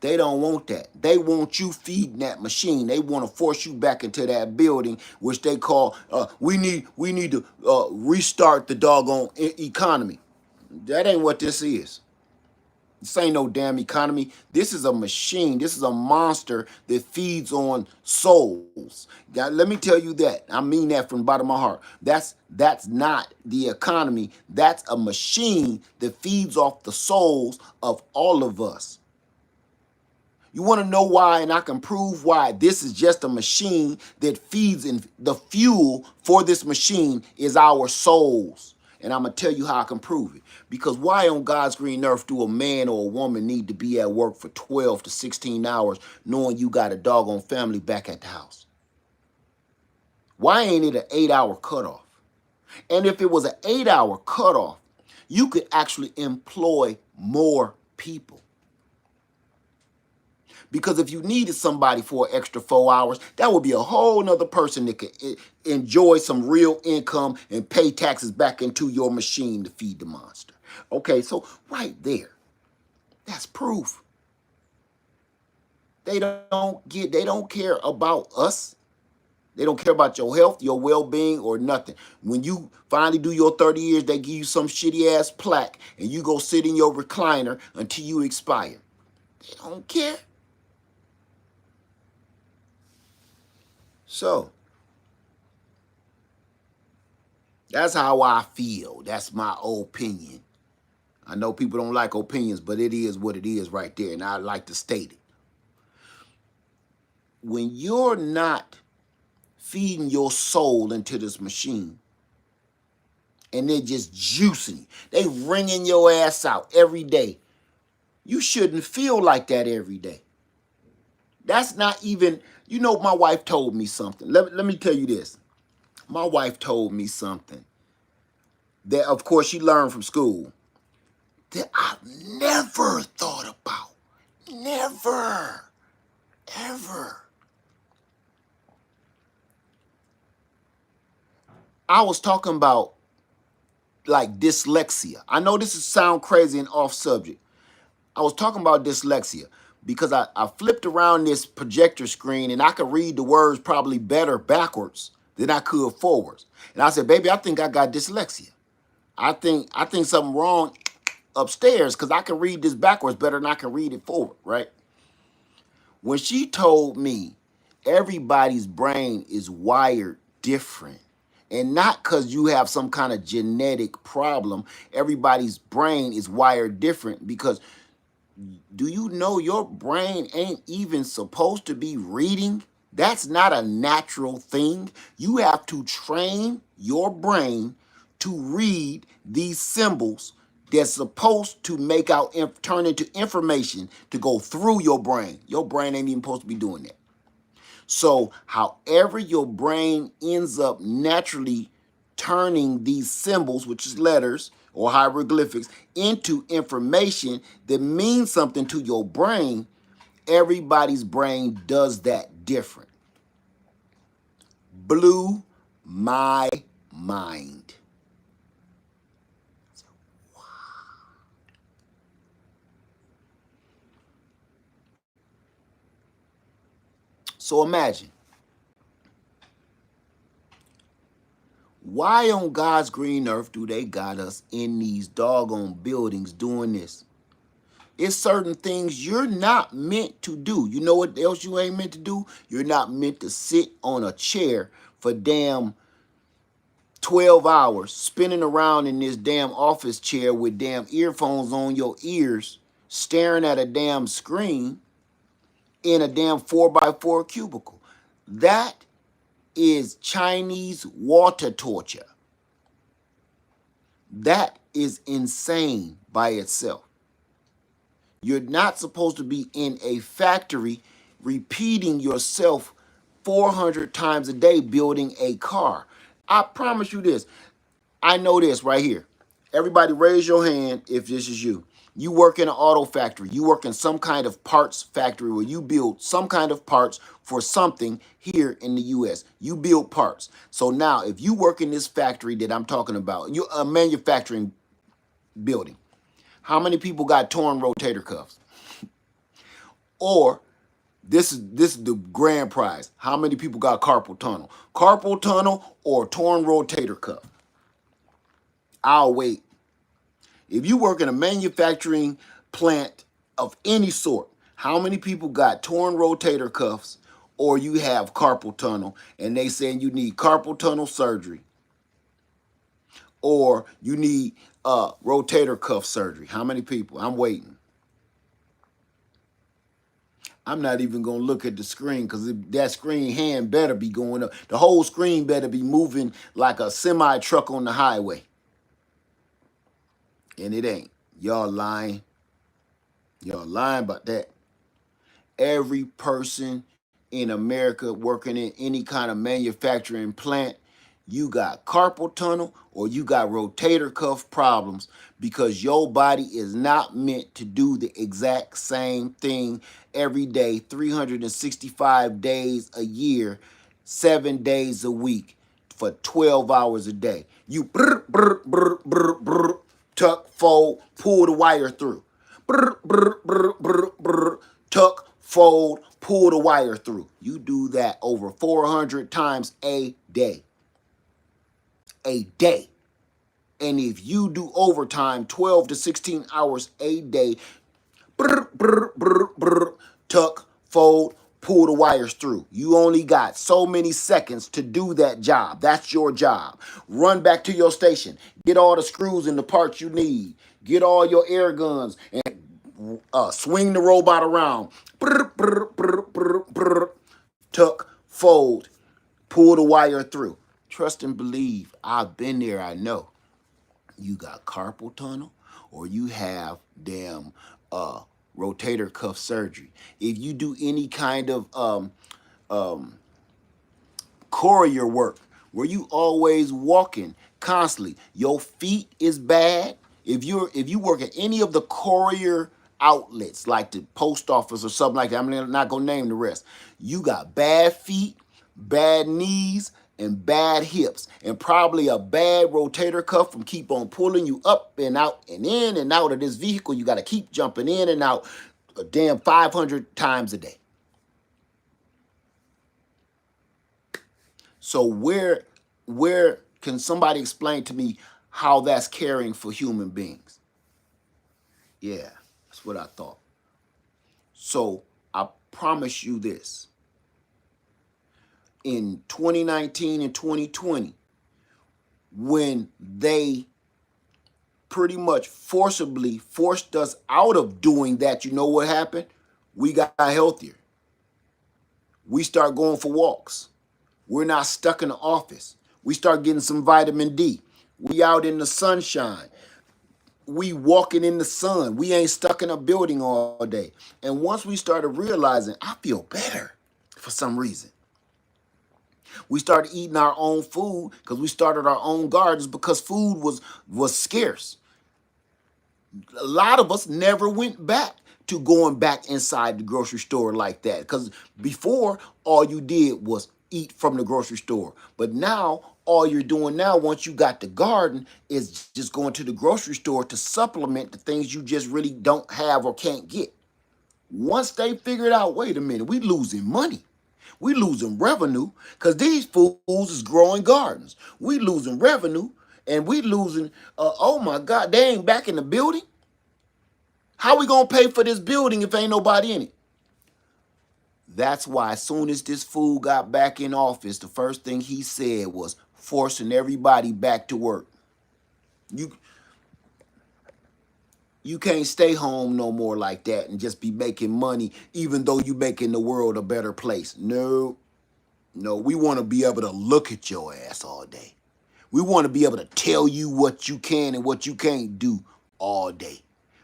They don't want that. They want you feeding that machine. They want to force you back into that building, which they call, we need to restart the doggone economy. That ain't what this is. This ain't no damn economy. This is a machine. This is a monster that feeds on souls. Now, let me tell you that. I mean that from the bottom of my heart. That's not the economy. That's a machine that feeds off the souls of all of us. You want to know why, and I can prove why. This is just a machine that feeds, in the fuel for this machine is our souls. And I'm going to tell you how I can prove it. Because why on God's green earth do a man or a woman need to be at work for 12 to 16 hours knowing you got a doggone family back at the house? Why ain't it an 8-hour cutoff? And if it was an 8-hour cutoff, you could actually employ more people. Because if you needed somebody for an extra 4 hours, that would be a whole nother person that could enjoy some real income and pay taxes back into your machine to feed the monster. Okay, so right there, that's proof. They don't care about us. They don't care about your health, your well-being, or nothing. When you finally do your 30 years, they give you some shitty-ass plaque, and you go sit in your recliner until you expire. They don't care. So, that's how I feel. That's my opinion. I know people don't like opinions, but it is what it is right there, and I like to state it. When you're not feeding your soul into this machine, and they're just juicing you, they wringing your ass out every day, you shouldn't feel like that every day. That's not even, you know, my wife told me something. Let me tell you this. My wife told me something that, of course, she learned from school that I've never thought about. Never, ever. I was talking about like dyslexia. I know this is sound crazy and off subject. I was talking about dyslexia because I flipped around this projector screen and I could read the words probably better backwards than I could forwards. And I said, baby, I think I got dyslexia. I think something wrong upstairs because I can read this backwards better than I can read it forward, right? When she told me everybody's brain is wired different, and not because you have some kind of genetic problem, everybody's brain is wired different because do you know your brain ain't even supposed to be reading? That's not a natural thing. You have to train your brain to read these symbols that's supposed to make out, turn into information to go through your brain. Your brain ain't even supposed to be doing that. So however your brain ends up naturally turning these symbols, which is letters, or hieroglyphics into information that means something to your brain, everybody's brain does that different. Blew my mind. So imagine, why on God's green earth do they got us in these doggone buildings doing this? It's certain things you're not meant to do. You know what else you ain't meant to do? You're not meant to sit on a chair for damn 12 hours spinning around in this damn office chair with damn earphones on your ears, staring at a damn screen in a damn 4x4 cubicle. That is Chinese water torture. That is insane by itself. You're not supposed to be in a factory repeating yourself 400 times a day building a car. I promise you this. I know this right here. Everybody raise your hand if this is you. You work in an auto factory. You work in some kind of parts factory where you build some kind of parts for something here in the US. You build parts. So now if you work in this factory that I'm talking about, you a manufacturing building, how many people got torn rotator cuffs? Or this is the grand prize. How many people got carpal tunnel? Carpal tunnel or torn rotator cuff? I'll wait. If you work in a manufacturing plant of any sort, how many people got torn rotator cuffs or you have carpal tunnel and they saying you need carpal tunnel surgery or you need rotator cuff surgery? How many people? I'm waiting. I'm not even going to look at the screen because that screen hand better be going up. The whole screen better be moving like a semi truck on the highway. And it ain't. Y'all lying. Y'all lying about that. Every person in America working in any kind of manufacturing plant, you got carpal tunnel or you got rotator cuff problems because your body is not meant to do the exact same thing every day, 365 days a year, 7 days a week for 12 hours a day. You brr, brr, brr, brr, brr, tuck, fold, pull the wire through. Brr, brr, brr, brr, brr, tuck, fold, pull the wire through. You do that over 400 times a day. A day. And if you do overtime 12 to 16 hours a day, brr, brr, brr, brr, tuck, fold, pull the wires through. You only got so many seconds to do that job. That's your job. Run back to your station. Get all the screws and the parts you need. Get all your air guns and swing the robot around. Brr, brr, brr, brr, brr, tuck, fold, pull the wire through. Trust and believe. I've been there. I know. You got carpal tunnel or you have damn rotator cuff surgery. If you do any kind of courier work where you always walking constantly, your feet is bad. If you work at any of the courier outlets like the post office or something like that, I'm not gonna name the rest. You got bad feet, bad knees, and bad hips, and probably a bad rotator cuff from keep on pulling you up and out and in and out of this vehicle. You got to keep jumping in and out a damn 500 times a day. So where can somebody explain to me how that's caring for human beings? Yeah, that's what I thought. So I promise you this. In 2019 and 2020, when they pretty much forcibly forced us out of doing that, you know what happened? We got healthier. We start going for walks. We're not stuck in the office. We start getting some vitamin D. We out in the sunshine. We walking in the sun. We ain't stuck in a building all day. And once we started realizing, I feel better for some reason. We started eating our own food because we started our own gardens because food was scarce. A lot of us never went back to going back inside the grocery store like that. Because before, all you did was eat from the grocery store. But now, all you're doing now, once you got the garden, is just going to the grocery store to supplement the things you just really don't have or can't get. Once they figured out, wait a minute, we losing money. We losing revenue because these fools is growing gardens. We losing revenue and we losing, oh my God, they ain't back in the building. How we gonna pay for this building if ain't nobody in it? That's why as soon as this fool got back in office, the first thing he said was forcing everybody back to work. You you can't stay home no more like that and just be making money even though you making the world a better place. No, no, we want to be able to look at your ass all day. We want to be able to tell you what you can and what you can't do all day.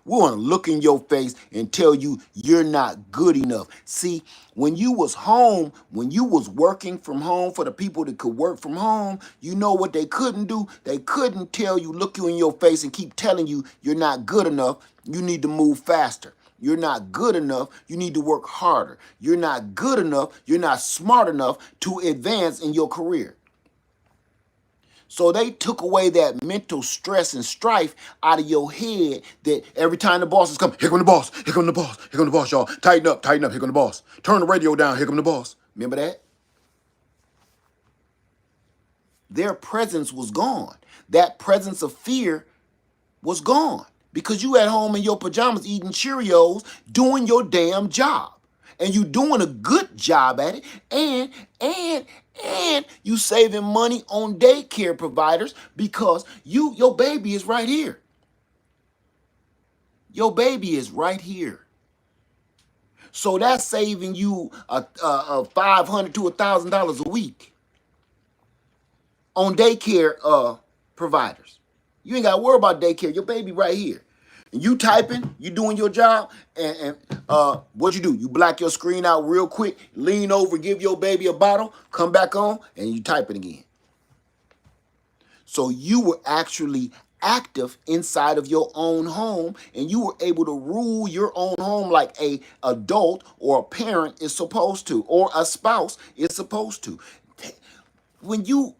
We want to look in your face and tell you you're not good enough. See, when you was home, when you was working from home for the people that could work from home, you know what they couldn't do? They couldn't tell you, look you in your face and keep telling you you're not good enough. You need to move faster. You're not good enough. You need to work harder. You're not good enough. You're not smart enough to advance in your career. So they took away that mental stress and strife out of your head that every time the bosses come, here come the boss, here come the boss, here come the boss, y'all. Tighten up, here come the boss. Turn the radio down, here come the boss. Remember that? Their presence was gone. That presence of fear was gone because you at home in your pajamas eating Cheerios, doing your damn job. And you doing a good job at it. And you saving money on daycare providers because your baby is right here. Your baby is right here. So that's saving you a $500 to $1,000 a week on daycare providers. You ain't got to worry about daycare. Your baby right here. And you typing, you doing your job, and what you do? You black your screen out real quick, lean over, give your baby a bottle, come back on, and you type it again. So you were actually active inside of your own home, and you were able to rule your own home like a adult or a parent is supposed to, or a spouse is supposed to. When you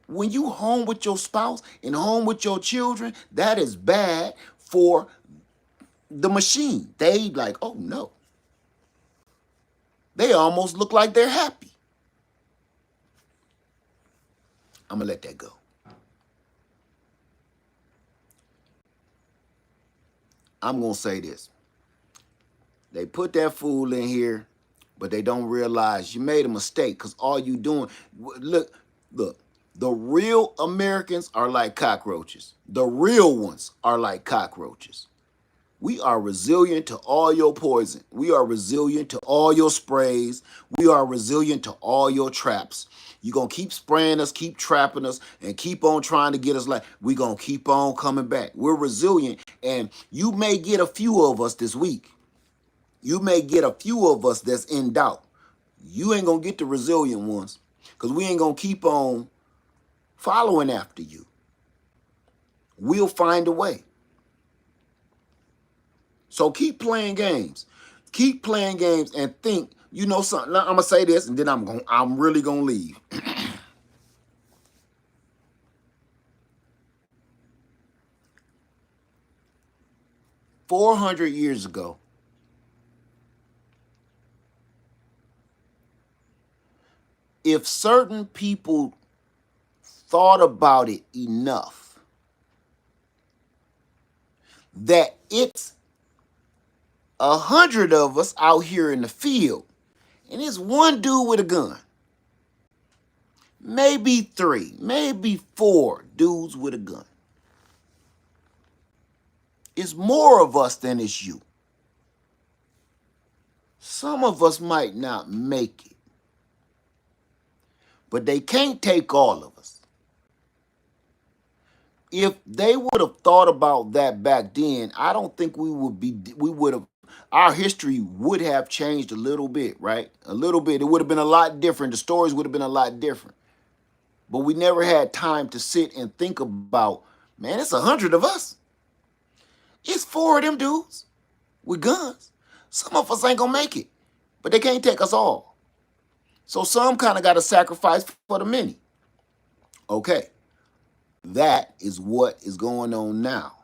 home with your spouse and home with your children, that is bad for the machine. They like, oh no. They almost look like they're happy. I'm gonna let that go. I'm gonna say this. They put that fool in here, but they don't realize you made a mistake because all you doing, look, the real Americans are like cockroaches. The real ones are like cockroaches. We are resilient to all your poison. We are resilient to all your sprays. We are resilient to all your traps. You're going to keep spraying us, keep trapping us, and keep on trying to get us like, we're going to keep on coming back. We're resilient, and you may get a few of us this week. You may get a few of us that's in doubt. You ain't going to get the resilient ones because we ain't going to keep on following after you. We'll find a way. So keep playing games. Keep playing games and think, you know something. Now, I'm gonna say this and then I'm really gonna leave. 400 years ago, if certain people thought about it enough that it's 100 of us out here in the field, and it's one dude with a gun. Maybe 3, maybe 4 dudes with a gun. It's more of us than it's you. Some of us might not make it, but they can't take all of us. If they would have thought about that back then, I don't think we would have, our history would have changed a little bit, right? A little bit. It would have been a lot different. The stories would have been a lot different. But we never had time to sit and think about, man, it's 100 of us. It's 4 of them dudes with guns. Some of us ain't gonna make it, but they can't take us all. So some kind of got to sacrifice for the many. Okay, that is what is going on now.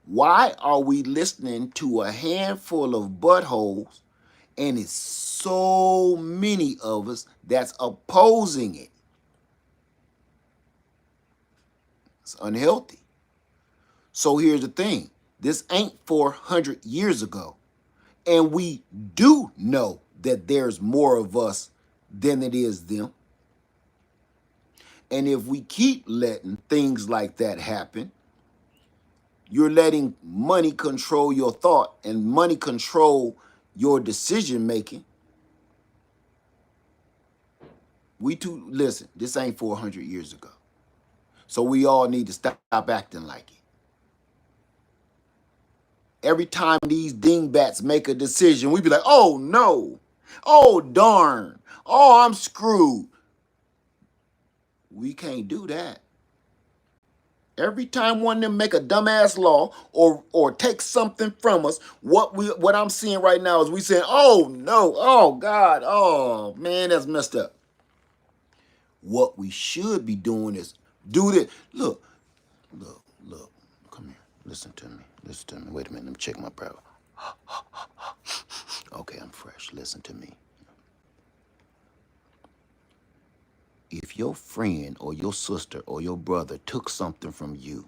Why are we listening to a handful of buttholes and it's so many of us that's opposing it? It's unhealthy. So here's the thing. This ain't 400 years ago. And we do know that there's more of us than it is them. And if we keep letting things like that happen, you're letting money control your thought and money control your decision making. Listen, this ain't 400 years ago. So we all need to stop acting like it. Every time these dingbats make a decision, we be like, oh no, oh darn, oh I'm screwed. We can't do that. Every time one of them make a dumbass law or take something from us, what I'm seeing right now is we saying, oh no, oh God, oh man, that's messed up. What we should be doing is do this. Look, come here. Listen to me. Wait a minute, let me check my breath. Okay, I'm fresh. Listen to me. If your friend or your sister or your brother took something from you,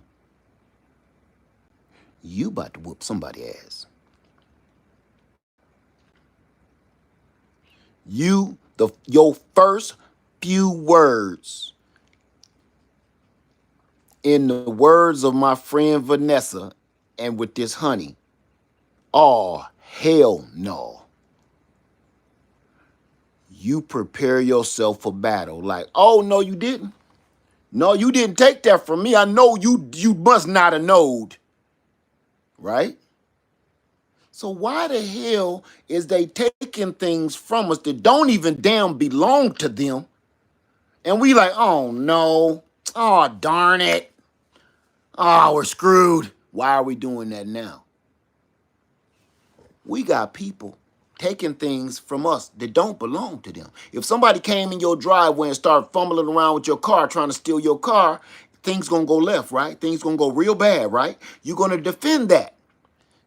you about to whoop somebody's ass. Your first few words, in the words of my friend Vanessa, and with this honey, oh hell no. You prepare yourself for battle. Like, oh no, you didn't. No, you didn't take that from me. I know you must not have known. Right? So why the hell is they taking things from us that don't even damn belong to them? And we like, oh no, oh darn it. Oh, we're screwed. Why are we doing that now? We got people taking things from us that don't belong to them. If somebody came in your driveway and started fumbling around with your car trying to steal your car, things gonna go left, right? Things gonna go real bad, right? You're gonna defend that.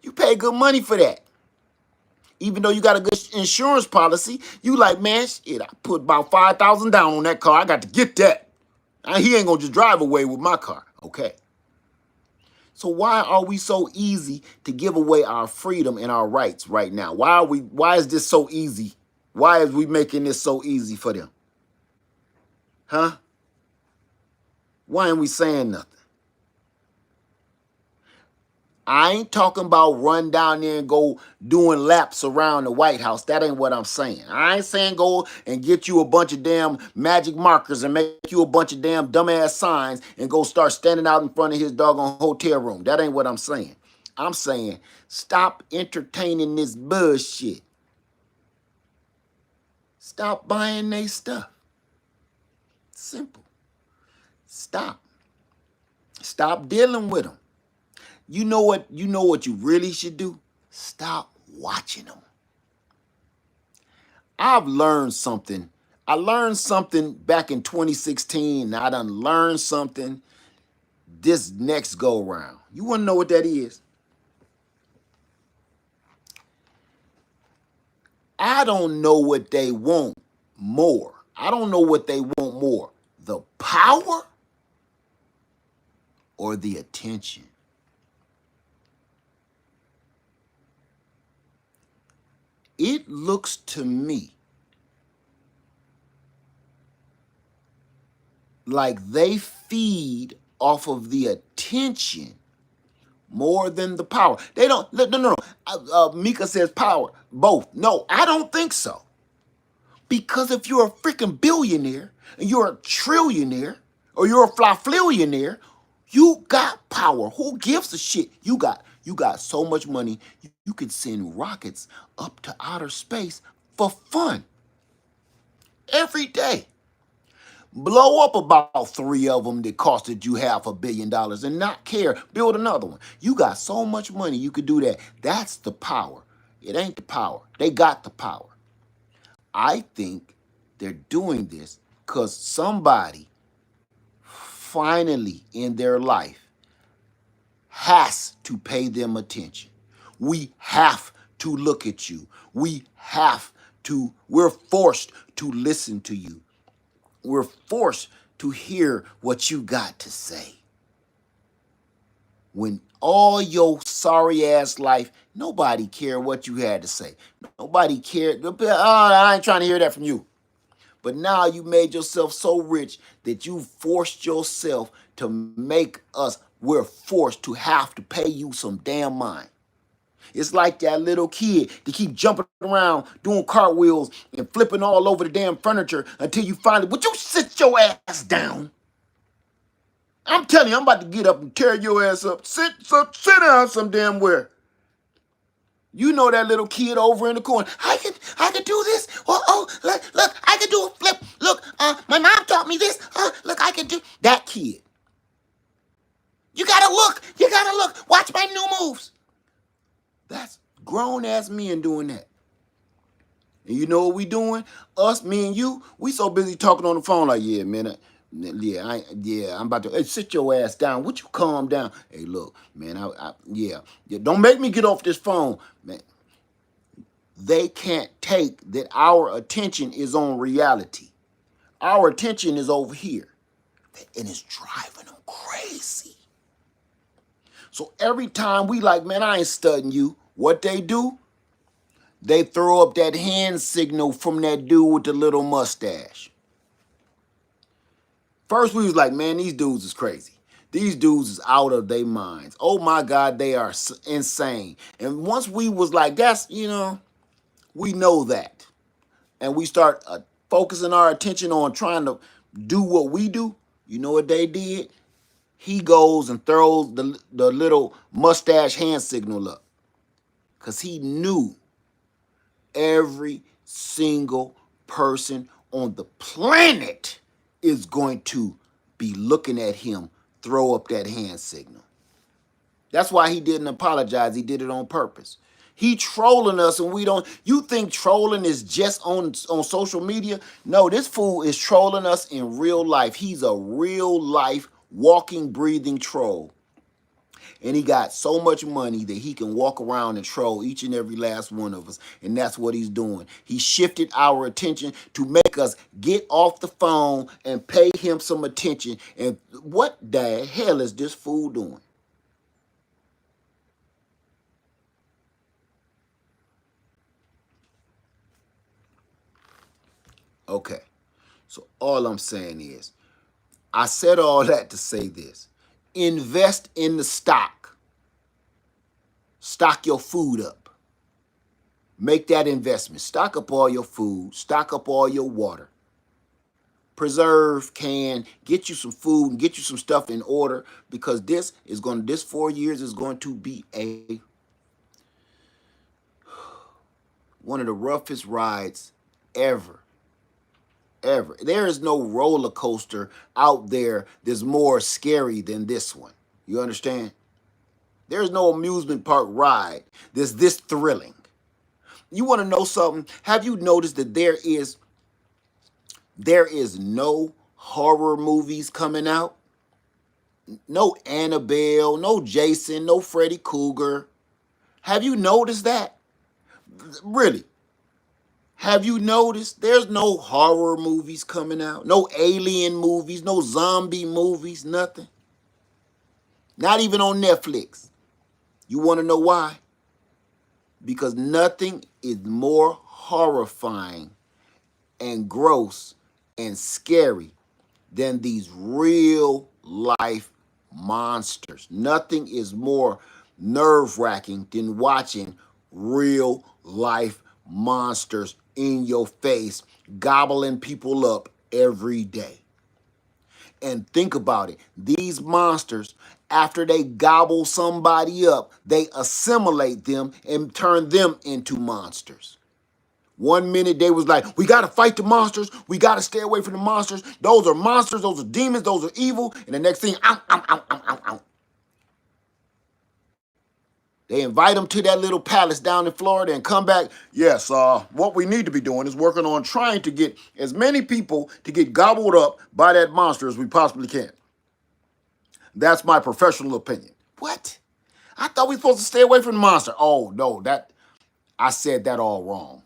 You pay good money for that. Even though you got a good insurance policy, you like, man, shit, I put about $5,000 down on that car. I got to get that. He ain't gonna just drive away with my car. Okay. So why are we so easy to give away our freedom and our rights right now? Why is this so easy? Why is we making this so easy for them? Huh? Why ain't we saying nothing? I ain't talking about run down there and go doing laps around the White House. That ain't what I'm saying. I ain't saying go and get you a bunch of damn magic markers and make you a bunch of damn dumbass signs and go start standing out in front of his doggone hotel room. That ain't what I'm saying. I'm saying stop entertaining this bullshit. Stop buying their stuff. Simple. Stop. Stop dealing with them. You know what you really should do? Stop watching them. I've learned something. I learned something back in 2016. I done learned something this next go round. You want to know what that is? I don't know what they want more. I don't know what they want more. The power or the attention. It looks to me like they feed off of the attention more than the power. They don't, no. Mika says power, both. No, I don't think so. Because if you're a freaking billionaire and you're a trillionaire or you're a flaflillionaire, you got power. Who gives a shit? You got so much money, you can send rockets up to outer space for fun every day. Blow up about 3 of them that costed you $500 million and not care. Build another one. You got so much money you could do that. That's the power. It ain't the power. They got the power. I think they're doing this because somebody finally in their life has to pay them attention. We have to look at you. We're forced to listen to you. We're forced to hear what you got to say. When all your sorry ass life, nobody cared what you had to say. Nobody cared. Oh, I ain't trying to hear that from you. But now you made yourself so rich that you forced yourself to make us, we're forced to have to pay you some damn mind. It's like that little kid that keep jumping around, doing cartwheels and flipping all over the damn furniture until you finally, would you sit your ass down? I'm telling you, I'm about to get up and tear your ass up. Sit down some damn where. You know that little kid over in the corner. I could do this. Look, I could do a flip. Look, my mom taught me this. Look, I could do that kid. You gotta look. You gotta look. Watch my new moves. That's grown ass men doing that. And you know what we doing? Us, me and you, we so busy talking on the phone like, yeah, man, I'm about to, hey, sit your ass down. Would you calm down? Hey, look, man, yeah, don't make me get off this phone, man. They can't take that our attention is on reality. Our attention is over here. And it's driving them crazy. So every time we like, man, I ain't studying you. What they do? They throw up that hand signal from that dude with the little mustache. First, we was like, man, these dudes is crazy. These dudes is out of their minds. Oh my God, they are insane. And once we was like, that's, we know that. And we start focusing our attention on trying to do what we do. You know what they did? He goes and throws the little mustache hand signal up. Because he knew every single person on the planet is going to be looking at him throw up that hand signal. That's why he didn't apologize. He did it on purpose. He trolling us and we don't. You think trolling is just on social media? No, this fool is trolling us in real life. He's a real life walking, breathing troll. And he got so much money that he can walk around and troll each and every last one of us. And that's what he's doing. He shifted our attention to make us get off the phone and pay him some attention. And what the hell is this fool doing? Okay. So all I'm saying is, I said all that to say this. Invest in the stock. Stock your food up. Make that investment. Stock up all your food. Stock up all your water. Preserve, can, get you some food and get you some stuff in order, because this 4 years is going to be one of the roughest rides ever. Ever. There is no roller coaster out there that's more scary than this one. You understand? There's no amusement park ride that's this thrilling. You want to know something? Have you noticed that there is no horror movies coming out? No Annabelle, no Jason, no Freddy Krueger. Have you noticed that? Really? Have you noticed there's no horror movies coming out? No alien movies, no zombie movies, nothing. Not even on Netflix. You want to know why? Because nothing is more horrifying and gross and scary than these real life monsters. Nothing is more nerve-wracking than watching real life monsters in your face, gobbling people up every day. And think about it. These monsters, after they gobble somebody up, they assimilate them and turn them into monsters. One minute they was like, we got to fight the monsters. We got to stay away from the monsters. Those are monsters. Those are demons. Those are evil. And the next thing, ow. They invite them to that little palace down in Florida and come back. Yes, what we need to be doing is working on trying to get as many people to get gobbled up by that monster as we possibly can. That's my professional opinion. What? I thought we were supposed to stay away from the monster. Oh, no, I said that all wrong.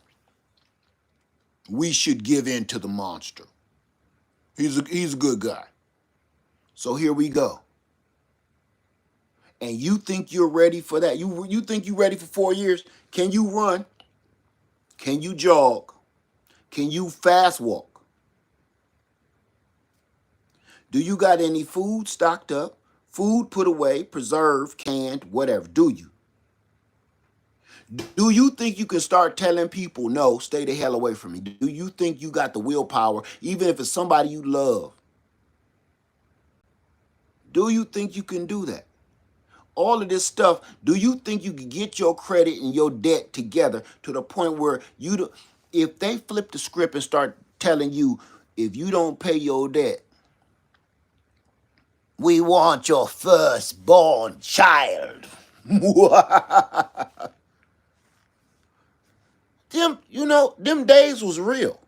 We should give in to the monster. He's a good guy. So here we go. And you think you're ready for that? You think you're ready for 4 years? Can you run? Can you jog? Can you fast walk? Do you got any food stocked up? Food put away, preserved, canned, whatever. Do you? Do you think you can start telling people, no, stay the hell away from me? Do you think you got the willpower, even if it's somebody you love? Do you think you can do that? All of this stuff, do you think you can get your credit and your debt together to the point where if they flip the script and start telling you, if you don't pay your debt, we want your firstborn child. Them days was real.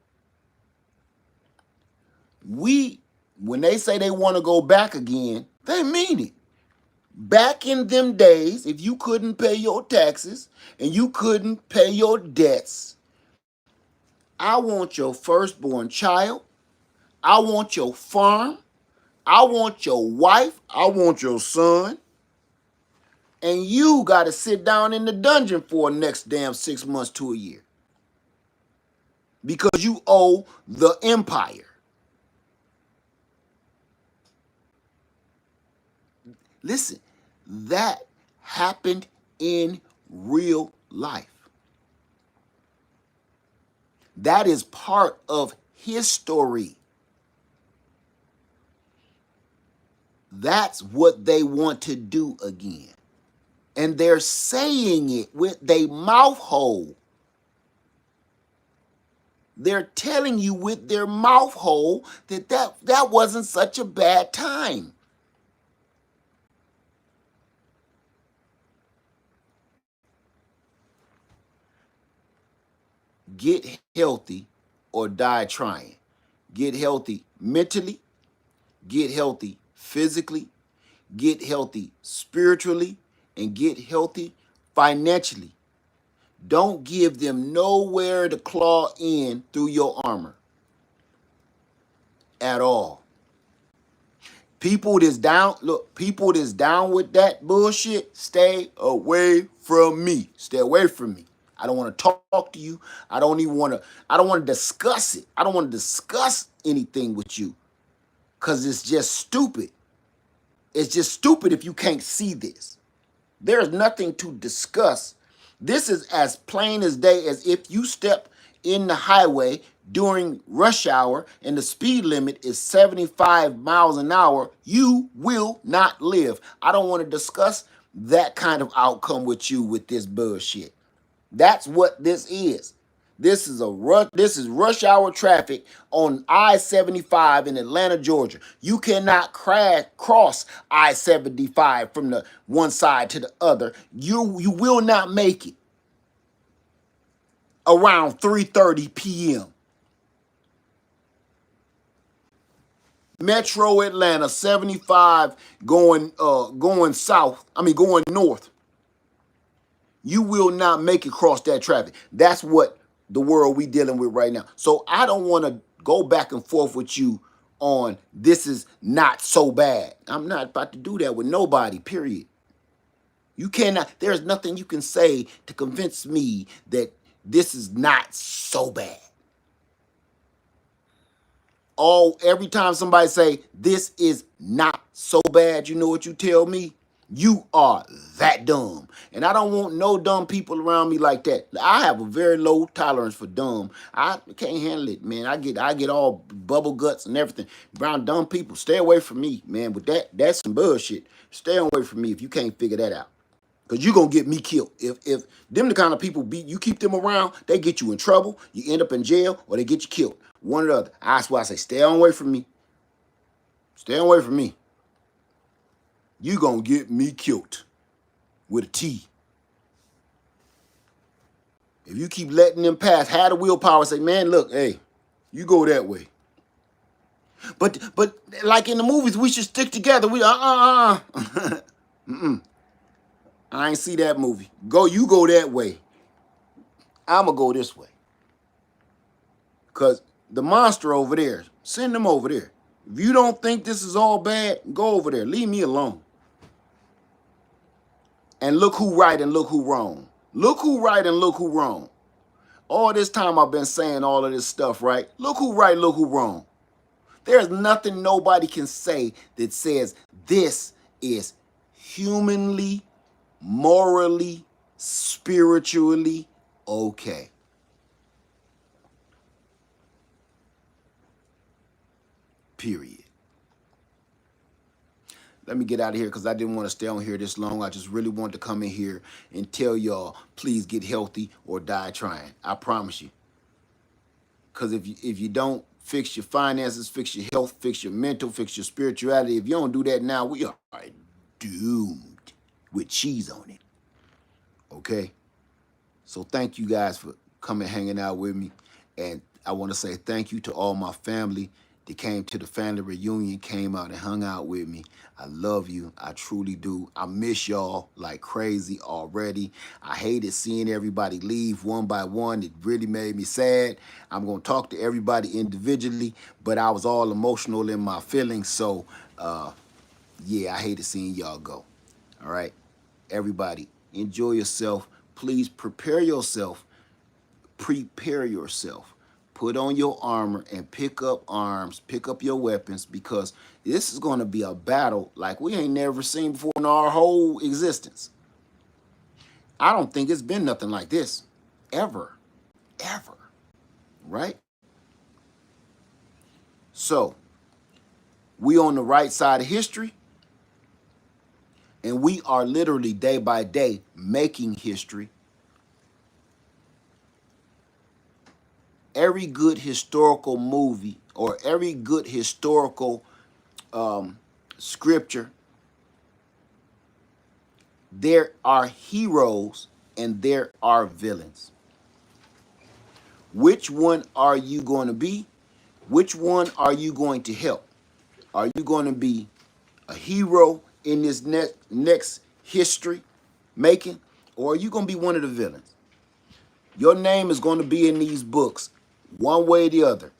When they say they want to go back again, they mean it. Back in them days, if you couldn't pay your taxes and you couldn't pay your debts, I want your firstborn child. I want your farm. I want your wife. I want your son. And you got to sit down in the dungeon for the next damn 6 months to a year. Because you owe the empire. Listen, that happened in real life. That is part of history. That's what they want to do again. And they're saying it with their mouth hole. They're telling you with their mouth hole that wasn't such a bad time. Get healthy or die trying. Get healthy mentally, get healthy physically, get healthy spiritually, and get healthy financially. Don't give them nowhere to claw in through your armor at all. People that's down with that bullshit, stay away from me. Stay away from me. I don't want to talk to you. I don't want to discuss it. I don't want to discuss anything with you. Because it's just stupid. It's just stupid if you can't see this. There's nothing to discuss. This is as plain as day as if you step in the highway during rush hour and the speed limit is 75 miles an hour, you will not live. I don't want to discuss that kind of outcome with you with this bullshit. That's what this is. This is rush hour traffic on I-75 in Atlanta, Georgia. You cannot cross I-75 from the one side to the other. You will not make it around 3:30 p.m. Metro Atlanta 75 going north. You will not make it across that traffic. That's what the world we dealing with right now. So I don't want to go back and forth with you on this is not so bad. I'm not about to do that with nobody, period. You cannot, there's nothing you can say to convince me that this is not so bad. Every time somebody say this is not so bad, you know what you tell me? You are that dumb. And I don't want no dumb people around me like that. I have a very low tolerance for dumb. I can't handle it, man. I get all bubble guts and everything. Around dumb people, stay away from me, man. But that's some bullshit. Stay away from me if you can't figure that out. Cause you gonna get me killed. If them the kind of people you keep them around, they get you in trouble, you end up in jail, or they get you killed. One or the other. That's why I say stay away from me. Stay away from me. You gonna get me killed with a T. If you keep letting them pass, have the willpower, say, man, look, hey, you go that way. But like in the movies, we should stick together. We Mm-mm. I ain't see that movie. You go that way. I'ma go this way. Cause the monster over there, send them over there. If you don't think this is all bad, go over there. Leave me alone. And look who right and look who wrong. Look who right and look who wrong. All this time I've been saying all of this stuff, right? Look who right, look who wrong. There's nothing nobody can say that says this is humanly, morally, spiritually okay. Period. Let me get out of here because I didn't want to stay on here this long. I just really wanted to come in here and tell y'all, please get healthy or die trying. I promise you. Because if you don't fix your finances, fix your health, fix your mental, fix your spirituality, if you don't do that now, we are doomed with cheese on it. Okay? So thank you guys for coming hanging out with me. And I want to say thank you to all my family that came to the family reunion, came out and hung out with me. I love you. I truly do. I miss y'all like crazy already. I hated seeing everybody leave one by one. It really made me sad. I'm going to talk to everybody individually, but I was all emotional in my feelings. So, yeah, I hated seeing y'all go. All right? Everybody, enjoy yourself. Please prepare yourself. Prepare yourself. Put on your armor and pick up arms, pick up your weapons, because this is going to be a battle like we ain't never seen before in our whole existence. I don't think it's been nothing like this ever, ever, right? So, we on the right side of history, and we are literally day by day making history. Every good historical movie or every good historical scripture, there are heroes and there are villains. Which one are you going to be? Which one are you going to help? Are you going to be a hero in this next history making, or are you going to be one of the villains? Your name is going to be in these books one way or the other.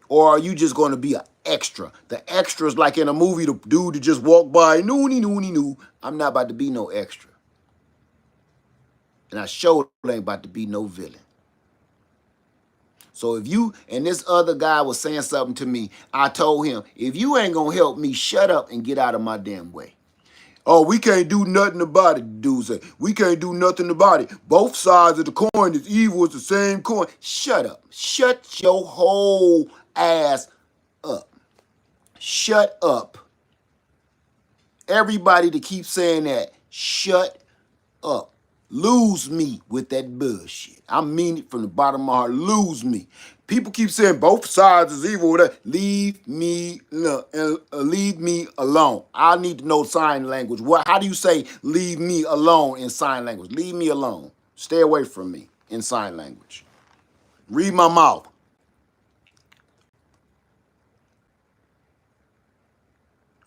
Or are you just going to be an extra? The extras like in a movie, the dude that just walked by, noonie. I'm not about to be no extra. And I sure ain't about to be no villain. So if you, and this other guy was saying something to me, I told him, if you ain't going to help me, shut up and get out of my damn way. Oh, we can't do nothing about it, dude say. We can't do nothing about it. Both sides of the coin is evil, it's the same coin. Shut up. Shut your whole ass up. Shut up. Everybody that keeps saying that, shut up. Lose me with that bullshit. I mean it from the bottom of my heart. Lose me. People keep saying both sides is evil. Leave me alone. I need to know sign language. How do you say leave me alone in sign language? Leave me alone. Stay away from me in sign language. Read my mouth.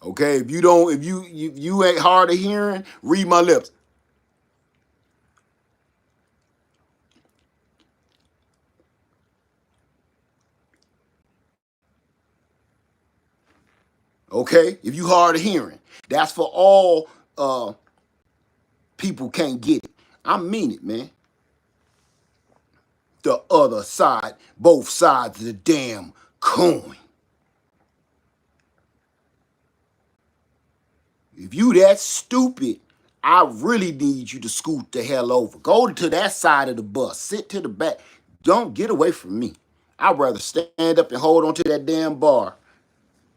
Okay, if you ain't hard of hearing, read my lips. Okay, if you hard of hearing, that's for all people can't get it. I mean it, man. The other side, both sides of the damn coin. If you that stupid, I really need you to scoot the hell over. Go to that side of the bus. Sit to the back. Don't get away from me. I'd rather stand up and hold on to that damn bar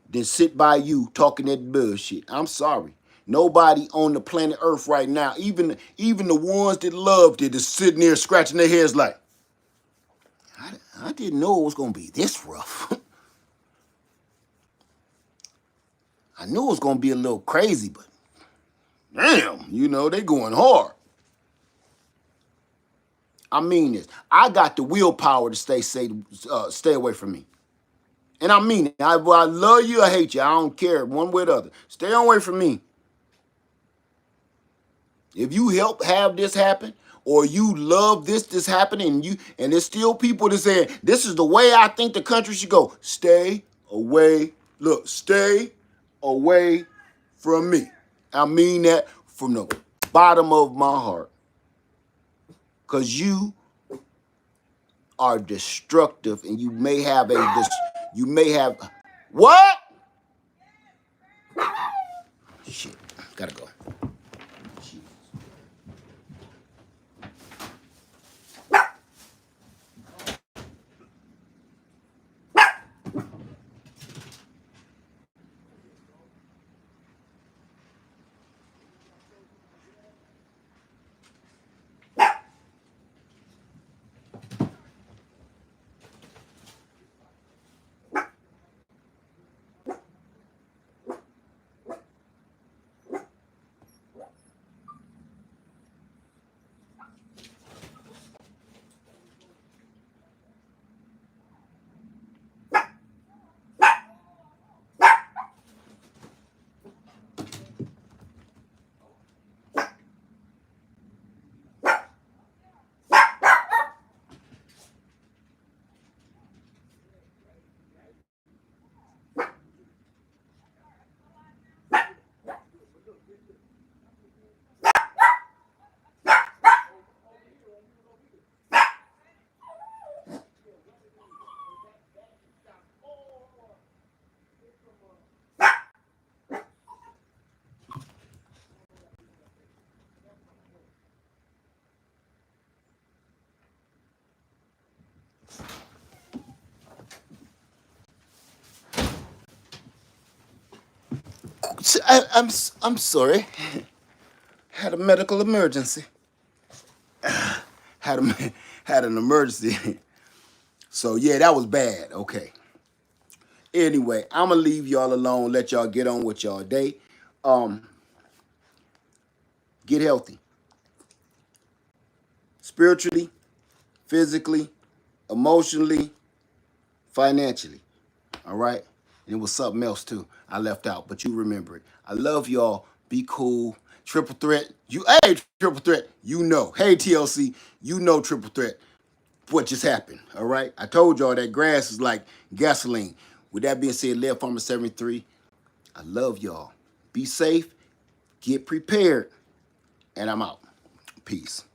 than sit by you talking that bullshit. I'm sorry. Nobody on the planet Earth right now, even the ones that loved it, is sitting there scratching their heads like, I didn't know it was gonna be this rough. I knew it was gonna be a little crazy, but damn, you know, they going hard. I mean this. I got the willpower to stay away from me. And I mean it. I love you or hate you. I don't care one way or the other. Stay away from me. If you help have this happen, or you love this happening, and there's still people that say this is the way I think the country should go, stay away. Look, stay away from me. I mean that from the bottom of my heart. Because you are destructive, and you may have what? Shit, gotta go. I'm sorry. Had a medical emergency. Had an emergency. So yeah, that was bad. Okay. Anyway, I'm gonna leave y'all alone. Let y'all get on with y'all day. Get healthy, spiritually, physically, emotionally, financially. All right. And it was something else too I left out, but you remember it. I love y'all. Be cool. Triple threat. Hey, triple threat. You know. Hey, TLC. You know triple threat. What just happened? All right. I told y'all that grass is like gasoline. With that being said, Left Farmer 73. I love y'all. Be safe. Get prepared. And I'm out. Peace.